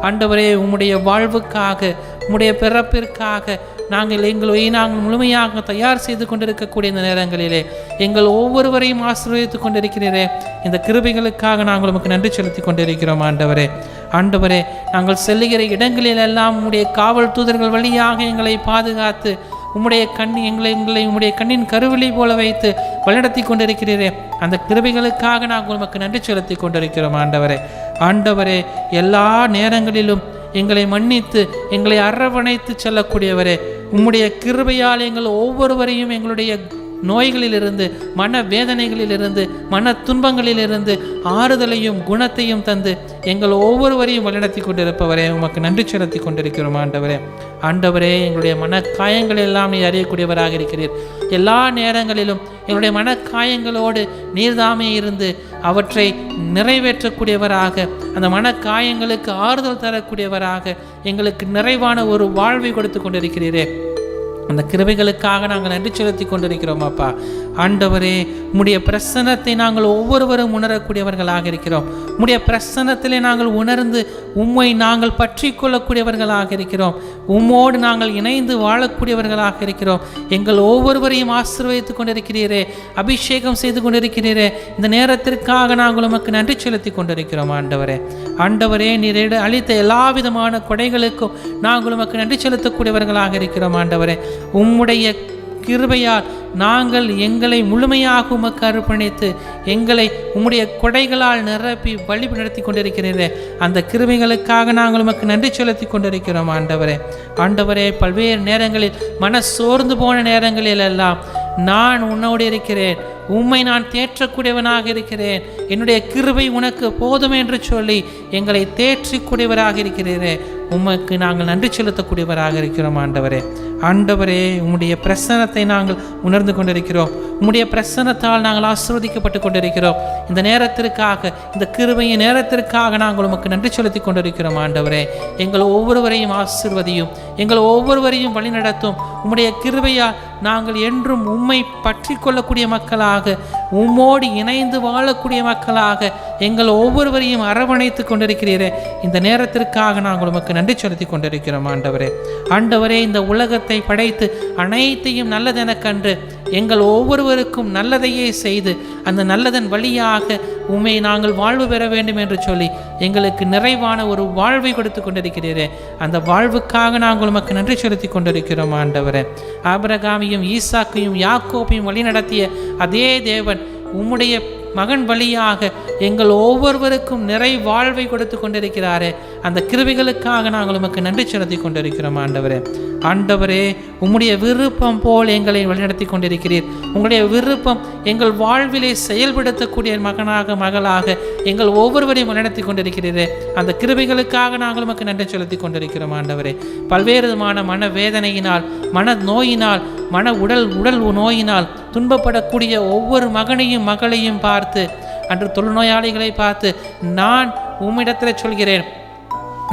ஆண்டவரே, உம்முடைய வாழ்வுக்காக, உம்முடைய பிறப்பிற்காக எங்களை நாங்கள் முழுமையாக தயார் செய்து கொண்டிருக்கக்கூடிய இந்த நேரங்களிலே எங்கள் ஒவ்வொருவரையும் ஆசீர்வதித்து கொண்டிருக்கிறீரே, இந்த கிருபைகளுக்காக நாங்கள் உமக்கு நன்றி செலுத்தி கொண்டிருக்கிறோம் ஆண்டவரே. ஆண்டவரே, நாங்கள் செல்லுகிற இடங்களிலெல்லாம் உம்முடைய காவல் தூதர்கள் வழியாக எங்களை பாதுகாத்து உம்முடைய எங்களை உம்முடைய கண்ணின் கருவிழி போல வைத்து வழிநடத்தி கொண்டிருக்கிறீரே, அந்த கிருபைகளுக்காக நாங்கள் உமக்கு நன்றி செலுத்தி கொண்டிருக்கிறோம் ஆண்டவரே. ஆண்டவரே, எல்லா நேரங்களிலும் எங்களை மன்னித்து எங்களை அரவணைத்து செல்லக்கூடியவரே, உம்முடைய கிருபையால் எங்கள் ஒவ்வொருவரையும் எங்களுடைய நோய்களிலிருந்து, மன வேதனைகளிலிருந்து, மன துன்பங்களிலிருந்து ஆறுதலையும் குணத்தையும் தந்து எங்கள் ஒவ்வொருவரையும் வழிநடத்தி கொண்டிருப்பவரே, உமக்கு நன்றி செலுத்தி கொண்டிருக்கிறோம் ஆண்டவரே. ஆண்டவரே, எங்களுடைய மனக்காயங்கள் எல்லாம் நீர் அறியக்கூடியவராக இருக்கிறீர். எல்லா நேரங்களிலும் எங்களுடைய மனக்காயங்களோடு நீர்தாமே இருந்து அவற்றை நிறைவேற்றக்கூடியவராக, அந்த மனக்காயங்களுக்கு ஆறுதல் தரக்கூடியவராக எங்களுக்கு நிறைவான ஒரு வாழ்வை கொடுத்து கொண்டிருக்கிறீரே, அந்த கிருபைகளுக்காக நாங்கள் நன்றி செலுத்தி கொண்டிருக்கிறோம் அப்பா. ஆண்டவரே, உம்முடைய பிரசன்னத்தை நாங்கள் ஒவ்வொருவரும் உணரக்கூடியவர்களாக இருக்கிறோம். உம்முடைய பிரசன்னத்திலே நாங்கள் உணர்ந்து உம்மை நாங்கள் பற்றி கொள்ளக்கூடியவர்களாக இருக்கிறோம். உம்மோடு நாங்கள் இணைந்து வாழக்கூடியவர்களாக இருக்கிறோம். எங்கள் ஒவ்வொருவரையும் ஆசீர்வதித்து கொண்டிருக்கிறீரே, அபிஷேகம் செய்து கொண்டிருக்கிறீரே, இந்த நேரத்திற்காக நாங்கள் உமக்கு நன்றி செலுத்தி கொண்டிருக்கிறோம் ஆண்டவரே. ஆண்டவரே, நீர் அளித்த எல்லா விதமான கொடைகளுக்கும் நாங்கள் உமக்கு நன்றி செலுத்தக்கூடியவர்களாக இருக்கிறோம் ஆண்டவரே. உம்முடைய கிருபையால் நாங்கள் எங்களை முழுமையாக உமக்கு அர்ப்பணித்து எங்களை உம்முடைய கொடைகளால் நிரப்பி வழி நடத்தி கொண்டிருக்கிறீரே, அந்த கிருபைகளுக்காக நாங்கள் உமக்கு நன்றி செலுத்தி கொண்டிருக்கிறோம் ஆண்டவரே. ஆண்டவரே, பல்வேறு நேரங்களில் மன சோர்ந்து போன நேரங்களில் எல்லாம் நான் உன்னோடு இருக்கிறேன், உம்மை நான் தேற்றக்கூடியவனாக இருக்கிறேன், என்னுடைய கிருபை உனக்கு போதும் என்று சொல்லி எங்களை தேற்றிக்கூடியவராக இருக்கிறீரே, உமக்கு நாங்கள் நன்றி செலுத்தக்கூடியவராக இருக்கிறோம் ஆண்டவரே. ஆண்டவரே, உம்முடைய பிரசன்னத்தை நாங்கள் உணர்ந்து கொண்டிருக்கிறோம். உம்முடைய பிரசன்னத்தால் நாங்கள் ஆசீர்வதிக்கப்பட்டு கொண்டிருக்கிறோம். இந்த நேரத்திற்காக, இந்த கிருபையின் நேரத்திற்காக நாங்கள் உமக்கு நன்றி செலுத்தி கொண்டிருக்கிறோம் ஆண்டவரே. எங்கள் ஒவ்வொருவரையும் ஆசீர்வதியும், எங்கள் ஒவ்வொருவரையும் வழிநடத்தும். உம்முடைய கிருபையால் நாங்கள் என்றும் உம்மை பற்றி கொள்ளக்கூடிய மக்களாக, உம்மோடு இணைந்து வாழக்கூடிய மக்களாக எங்கள் ஒவ்வொருவரையும் அரவணைத்து கொண்டிருக்கிறீரே, இந்த நேரத்திற்காக நாங்கள் உமக்கு நன்றி செலுத்தி கொண்டிருக்கிறோம் ஆண்டவரே. ஆண்டவரே, இந்த உலகத்தை படைத்து அனைத்தையும் நல்லதென கண்டு எங்கள் ஒவ்வொருவருக்கும் நல்லதையே செய்து அந்த நல்லதன் வழியாக உம்மை நாங்கள் வாழ்வு பெற வேண்டும் என்று சொல்லி எங்களுக்கு நிறைவான ஒரு வாழ்வை கொடுத்து கொண்டிருக்கிறீரே, அந்த வாழ்வுக்காக நாங்கள் உமக்கு நன்றி செலுத்தி கொண்டிருக்கிறோம் ஆண்டவரே. ஆபிரகாமையும் ஈசாக்கையும் யாக்கோபையும் வழி நடத்திய அதே தேவன் உம்முடைய மகன் வழியாக எங்கள் ஒவ்வொருவருக்கும் நிறை வாழ்வை கொடுத்து கொண்டிருக்கிறாரே, அந்த கிருபைகளுக்காக நாங்கள் உமக்கு நன்றி செலுத்தி கொண்டிருக்கிறோம் ஆண்டவரே. ஆண்டவரே, உம்முடைய விருப்பம் போல் எங்களை வழிநடத்தி கொண்டிருக்கிறீர். உங்களுடைய விருப்பம் எங்கள் வாழ்விலே செயல்படுத்தக்கூடிய மகனாக மகளாக எங்கள் ஒவ்வொருவரையும் வழிநடத்தி கொண்டிருக்கிறீரே, அந்த கிருபைகளுக்காக நாங்கள் உமக்கு நன்றி செலுத்தி கொண்டிருக்கிறோம் ஆண்டவரே. பல்வேறு விதமான மன வேதனையினால், மன நோயினால், உடல் நோயினால் துன்பப்படக்கூடிய ஒவ்வொரு மகனையும் மகளையும் பார்த்து, அன்று தொழுநோயாளிகளை பார்த்து நான் உம்மிடத்தில் சொல்கிறேன்,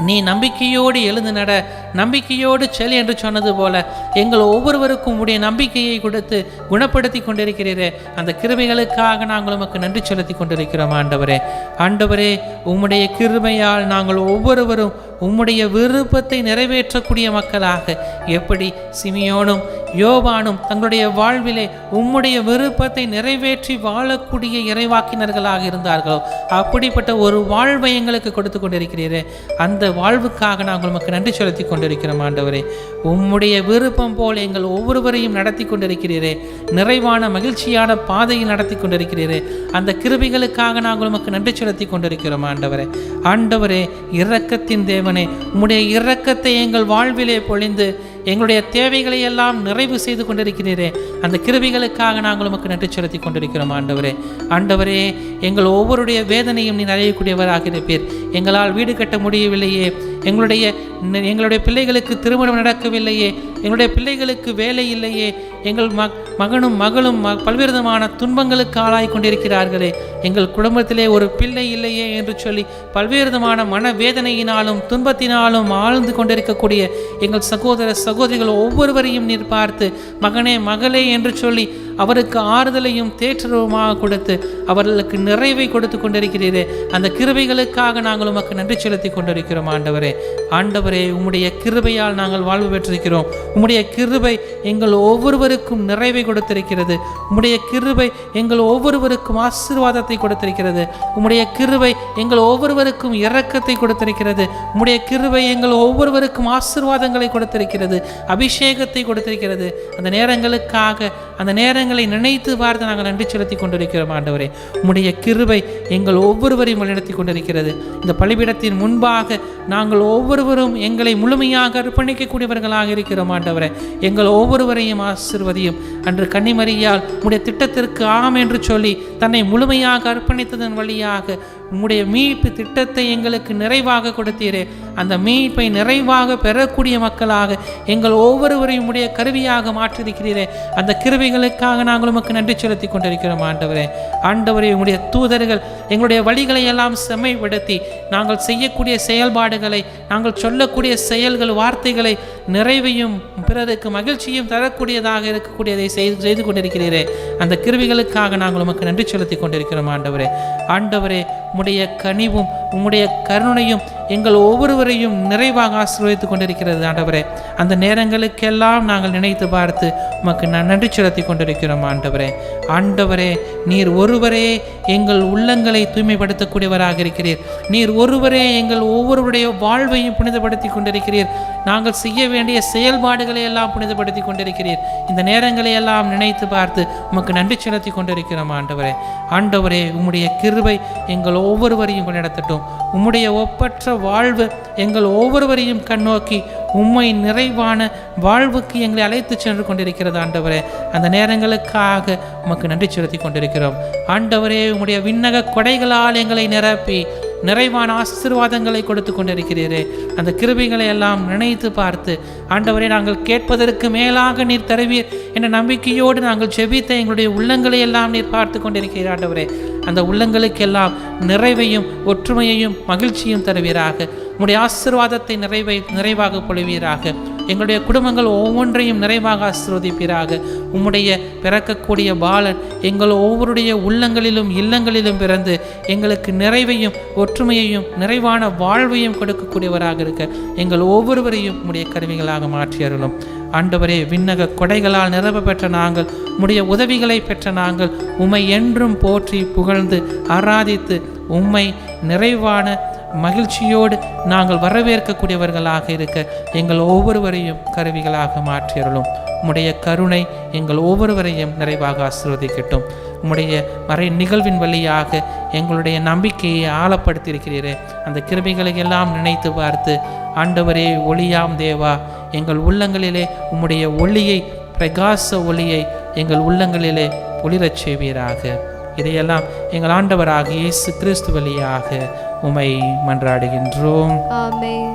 நீ நம்பிக்கையோடு எழுந்து நட, நம்பிக்கையோடு செல் என்று சொன்னது போல எங்கள் ஒவ்வொருவருக்கும் உடைய நம்பிக்கையை கொடுத்து குணப்படுத்தி கொண்டிருக்கிறீரே, அந்த கிருபைகளுக்காக நாங்கள் உமக்கு நன்றி செலுத்தி கொண்டிருக்கிறோம் ஆண்டவரே. ஆண்டவரே, உம்முடைய கிருபையால் நாங்கள் ஒவ்வொருவரும் உம்முடைய விருப்பத்தை நிறைவேற்றக்கூடிய மக்களாக, எப்படி சிமியோனும் யோவானும் தங்களுடைய வாழ்விலே உம்முடைய விருப்பத்தை நிறைவேற்றி வாழக்கூடிய இறைவாக்கினர்களாக இருந்தார்களோ, அப்படிப்பட்ட ஒரு வாழ்வை எங்களுக்கு கொடுத்து கொண்டிருக்கிறீரே, அந்த வாழ்வுக்காக நாங்கள் உமக்கு நன்றி செலுத்தி கொண்டிருக்கிறோம் ஆண்டவரே. உம்முடைய விருப்பம் போல் எங்கள் ஒவ்வொருவரையும் நடத்தி கொண்டிருக்கிறீரே, நிறைவான மகிழ்ச்சியான பாதையில் நடத்தி கொண்டிருக்கிறீரே, அந்த கிருபைகளுக்காக நாங்கள் உமக்கு நன்றி செலுத்தி கொண்டிருக்கிறோம் ஆண்டவரே. ஆண்டவரே, இரக்கத்தின் தேவனே, உம்முடைய இரக்கத்தை எங்கள் வாழ்விலே பொழிந்து எங்களுடைய தேவைகளை எல்லாம் நிறைவு செய்து கொண்டிருக்கிறீரே, அந்த கிருபைகளுக்காக நாங்கள் உமக்கு நன்றி செலுத்தி கொண்டிருக்கிறோம் ஆண்டவரே. ஆண்டவரே, எங்கள் ஒவ்வொருடைய வேதனையும் நீ அறியக்கூடியவராக இருப்பீர். எங்களால் வீடு கட்ட முடியவில்லையே, எங்களுடைய பிள்ளைகளுக்கு திருமணம் நடக்கவில்லையே, எங்களுடைய பிள்ளைகளுக்கு வேலை இல்லையே, எங்கள் மகனும் மகளும் பல்வேறு விதமான துன்பங்களுக்கு ஆளாய் கொண்டிருக்கிறார்களே, எங்கள் குடும்பத்திலே ஒரு பிள்ளை இல்லையே என்று சொல்லி பல்வேறு விதமான மனவேதனையினாலும் துன்பத்தினாலும் ஆழ்ந்து கொண்டிருக்கக்கூடிய எங்கள் சகோதரிகள் ஒவ்வொருவரையும் நீர் பார்த்து, மகனே மகளே என்று சொல்லி அவருக்கு ஆறுதலையும் தேற்றமாக கொடுத்து அவர்களுக்கு நிறைவை கொடுத்து கொண்டிருக்கிறீரே, அந்த கிருபைகளுக்காக நாங்கள் உமக்கு நன்றி செலுத்தி கொண்டிருக்கிறோம் ஆண்டவரே. ஆண்டவரே, உம்முடைய கிருபையால் நாங்கள் வாழ்வு பெற்றிருக்கிறோம். உம்முடைய கிருபை எங்கள் ஒவ்வொருவருக்கும் நிறைவை கொடுத்திருக்கிறது. உம்முடைய கிருபை எங்கள் ஒவ்வொருவருக்கும் ஆசீர்வாதத்தை கொடுத்திருக்கிறது. உம்முடைய கிருபை எங்கள் ஒவ்வொருவருக்கும் இரக்கத்தை கொடுத்திருக்கிறது. உம்முடைய கிருபை எங்கள் ஒவ்வொருவருக்கும் ஆசீர்வாதங்களை கொடுத்திருக்கிறது, அபிஷேகத்தை கொடுத்திருக்கிறது. அந்த நேரங்களுக்காக, அந்த நேரங்களை நினைத்து பார்த்து நாங்கள் நன்றி செலுத்தி கொண்டிருக்கிறோம் ஆண்டவரே. உம்முடைய கிருபை எங்கள் ஒவ்வொருவரையும் வழிநடத்தி கொண்டிருக்கிறது. இந்த பலிபீடத்தின் முன்பாக நாங்கள் ஒவ்வொருவரும் எங்களை முழுமையாக அர்ப்பணிக்கக்கூடியவர்களாக இருக்கிறோம் ஆண்டவரே. எங்கள் ஒவ்வொருவரையும் ஆசீர்வதியும். அன்று கன்னிமரியால் உம்முடைய திட்டத்திற்கு ஆம் என்று சொல்லி தன்னை முழுமையாக அர்ப்பணித்ததன் வழியாக உம்முடைய மீட்பு திட்டத்தை எங்களுக்கு நிறைவாக கொடுத்தீரே, அந்த மீட்பை நிறைவாக பெறக்கூடிய மக்களாக எங்கள் ஒவ்வொருவரையும் உடைய கருவியாக மாற்றிருக்கிறீரே, அந்த கிருபைகளுக்காக நாங்கள் உமக்கு நன்றி செலுத்தி கொண்டிருக்கிறோம் ஆண்டவரே. ஆண்டவரே, உம்முடைய தூதர்கள் எங்களுடைய வழிகளை எல்லாம் செம்மைப்படுத்தி நாங்கள் செய்யக்கூடிய செயல்பாடுகளை, நாங்கள் சொல்லக்கூடிய செயல்கள், வார்த்தைகளை நிறைவையும் பிறருக்கு மகிழ்ச்சியும் தரக்கூடியதாக இருக்கக்கூடியதை செய்து கொண்டிருக்கிறீரே, அந்த கிருபைகளுக்காக நாங்கள் உமக்கு நன்றி செலுத்தி கொண்டிருக்கிறோம் ஆண்டவரே. ஆண்டவரே, உம்முடைய கனிவும் உம்முடைய கருணையும் எங்கள் ஒவ்வொருவரையும் நிறைவாக ஆசீர்வதித்துக் கொண்டிருக்கிறது ஆண்டவரே. அந்த நேரங்களுக்கெல்லாம் நாங்கள் நினைத்து பார்த்து உமக்கு நன்றி செலுத்தி கொண்டிருக்கிறோம் ஆண்டவரே. ஆண்டவரே, நீர் ஒருவரே எங்கள் உள்ளங்களை தூய்மைப்படுத்தக்கூடியவராக இருக்கிறீர். நீர் ஒருவரே எங்கள் ஒவ்வொருவருடைய வாழ்வையும் புனிதப்படுத்தி கொண்டிருக்கிறீர். நாங்கள் செய்ய வேண்டிய செயல்பாடுகளை எல்லாம் புனிதப்படுத்தி கொண்டிருக்கிறீர். இந்த நேரங்களை எல்லாம் நினைத்து பார்த்து உமக்கு நன்றி செலுத்தி கொண்டிருக்கிறோம் ஆண்டவரே. ஆண்டவரே, உம்முடைய கிருபை எங்கள் ஒவ்வொருவரையும் நடத்தட்டும். உம்முடைய ஒப்பற்ற வாழ்வு எங்கள் ஒவ்வொருவரையும் கண்ணோக்கி உம்மை நிறைவான வாழ்வுக்கு எங்களை அழைத்து சென்று கொண்டிருக்கிறது ஆண்டவரே. அந்த நேரங்களுக்காக உமக்கு நன்றி செலுத்தி கொண்டிருக்கிறோம் ஆண்டவரே. உம்முடைய விண்ணக கொடைகளால் எங்களை நிரப்பி நிறைவான ஆசீர்வாதங்களை கொடுத்து கொண்டிருக்கிறீரே, அந்த கிருபைகளை எல்லாம் நினைத்து பார்த்து ஆண்டவரே, நாங்கள் கேட்பதற்கு மேலாக நீர் தருவீர் என்ற நம்பிக்கையோடு நாங்கள் ஜெபித்த எங்களுடைய உள்ளங்களை எல்லாம் நீர் பார்த்து கொண்டிருக்கிறீர் ஆண்டவரே. அந்த உள்ளங்களுக்கெல்லாம் நிறைவையும் ஒற்றுமையையும் மகிழ்ச்சியும் தருவீராக. உம்முடைய ஆசீர்வாதத்தை நிறைவாக பொழிவீராக. எங்களுடைய குடும்பங்கள் ஒவ்வொன்றையும் நிறைவாக ஆசீர்வதிப்பீராக. உம்முடைய பிறக்கக்கூடிய பாலன் எங்கள் ஒவ்வொருடைய உள்ளங்களிலும் இல்லங்களிலும் பிறந்து எங்களுக்கு நிறைவையும் ஒற்றுமையையும் நிறைவான வாழ்வையும் கொடுக்கக்கூடியவராக இருக்க எங்கள் ஒவ்வொருவரையும் உம்முடைய கருவிகளாக மாற்றி அருளும் ஆண்டவரே. விண்ணக கொடைகளால் நிரம்ப பெற்ற நாங்கள், உம்முடைய உதவிகளை பெற்ற நாங்கள் உம்மை என்றும் போற்றி புகழ்ந்து ஆராதித்து உம்மை நிறைவான மகிழ்ச்சியோடு நாங்கள் வரவேற்கக்கூடியவர்களாக இருக்க எங்கள் ஒவ்வொருவரையும் கருவிகளாக மாற்றி அருளும். உம்முடைய கருணை எங்கள் ஒவ்வொருவரையும் நிறைவாக ஆசீர்வதிக்கட்டும். உம்முடைய மறை நிகழ்வின் வழியாக எங்களுடைய நம்பிக்கையை ஆழப்படுத்தியிருக்கிறீரே, அந்த கிருபைகளை எல்லாம் நினைத்து பார்த்து ஆண்டவரே, ஒளியாம் தேவா, எங்கள் உள்ளங்களிலே உம்முடைய ஒளியை, பிரகாச ஒளியை எங்கள் உள்ளங்களிலே ஒளிரச் செய்வீராக. இதையெல்லாம் எங்கள் ஆண்டவராக இயேசு கிறிஸ்து வழியாக உம்மை மன்றாடுகின்றோம். ஆமென்.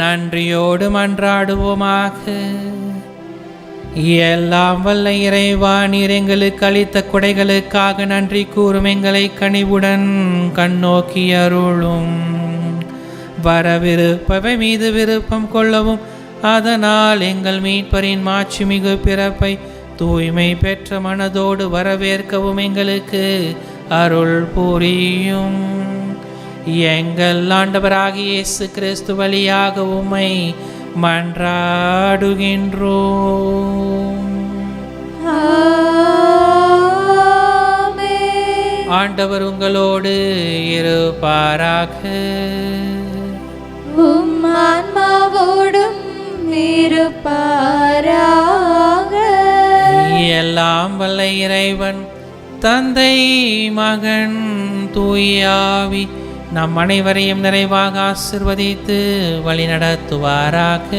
நன்றியோடு மன்றாடுவோமாக. எல்லாம் வல்ல இறைவா, நீர் எங்களுக்கு அளித்த கொடைகளுக்காக நன்றி கூறும் எங்களை கனிவுடன் கண்ணோக்கி அருளும். வரவிருப்பவை மீது விருப்பம் கொள்ளவும், அதனால் எங்கள் மீட்பரின் மாட்சிமிகு பிறப்பை தூய்மை பெற்ற மனதோடு வரவேற்கவும் எங்களுக்கு அருள் புரியும். எங்கள் ஆண்டவராகிய இயேசு கிறிஸ்து வழியாக உம்மை மன்றாடுகின்றோம். ஆண்டவர் உங்களோடு இருப்பாராக. உம் ஆன்மாவோடும் இருப்பாராக. எல்லாம் வல்ல இறைவன் தந்தை, மகன், தூயாவி நம் அனைவரையும் நிறைவாக ஆசிர்வதித்து வழிநடத்துவாராக.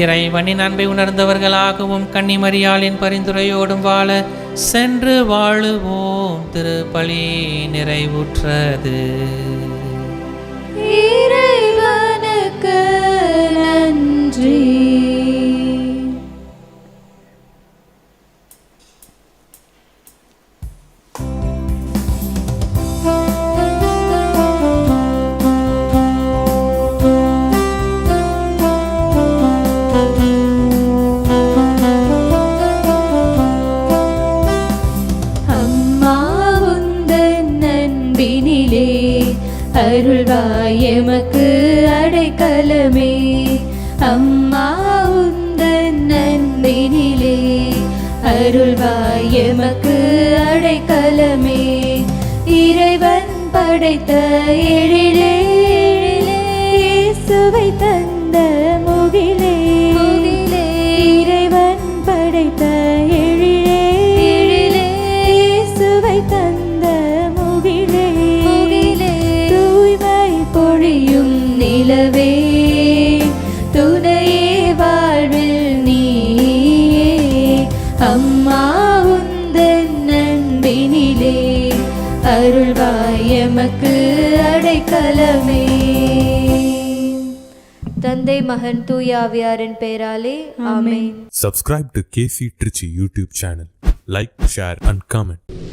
இறைவனின் அன்பை உணர்ந்தவர்களாகவும் கன்னிமரியாளின் பரிந்துரையோடும் வாழ சென்று வாழுவோம். திருப்பலி நிறைவுற்றது. இறைவனுக்கு நன்றி. அருள்வாய் எமக்கு அடைக்கலமே. அம்மா உந்தன் அன்பினிலே அருள்வாய் எமக்கு அடைக்கலமே. இறைவன் படைத்த எழிலே இயேசுவை தந்த முகிலே. இறைவன் படைத்த எழிலே இயேசுவை தந்த முகிலே. பொழியும் நிலவே துணையே வாழ்வில் நீயே. அம்மா உந்தன் அன்பினிலே அருள்வாய் எமக்கு அடைக்கலமே. தந்தை, மகன், தூய ஆவியாரின் பெயராலே ஆமென். Subscribe to KC Trichy YouTube channel. Like, share and comment.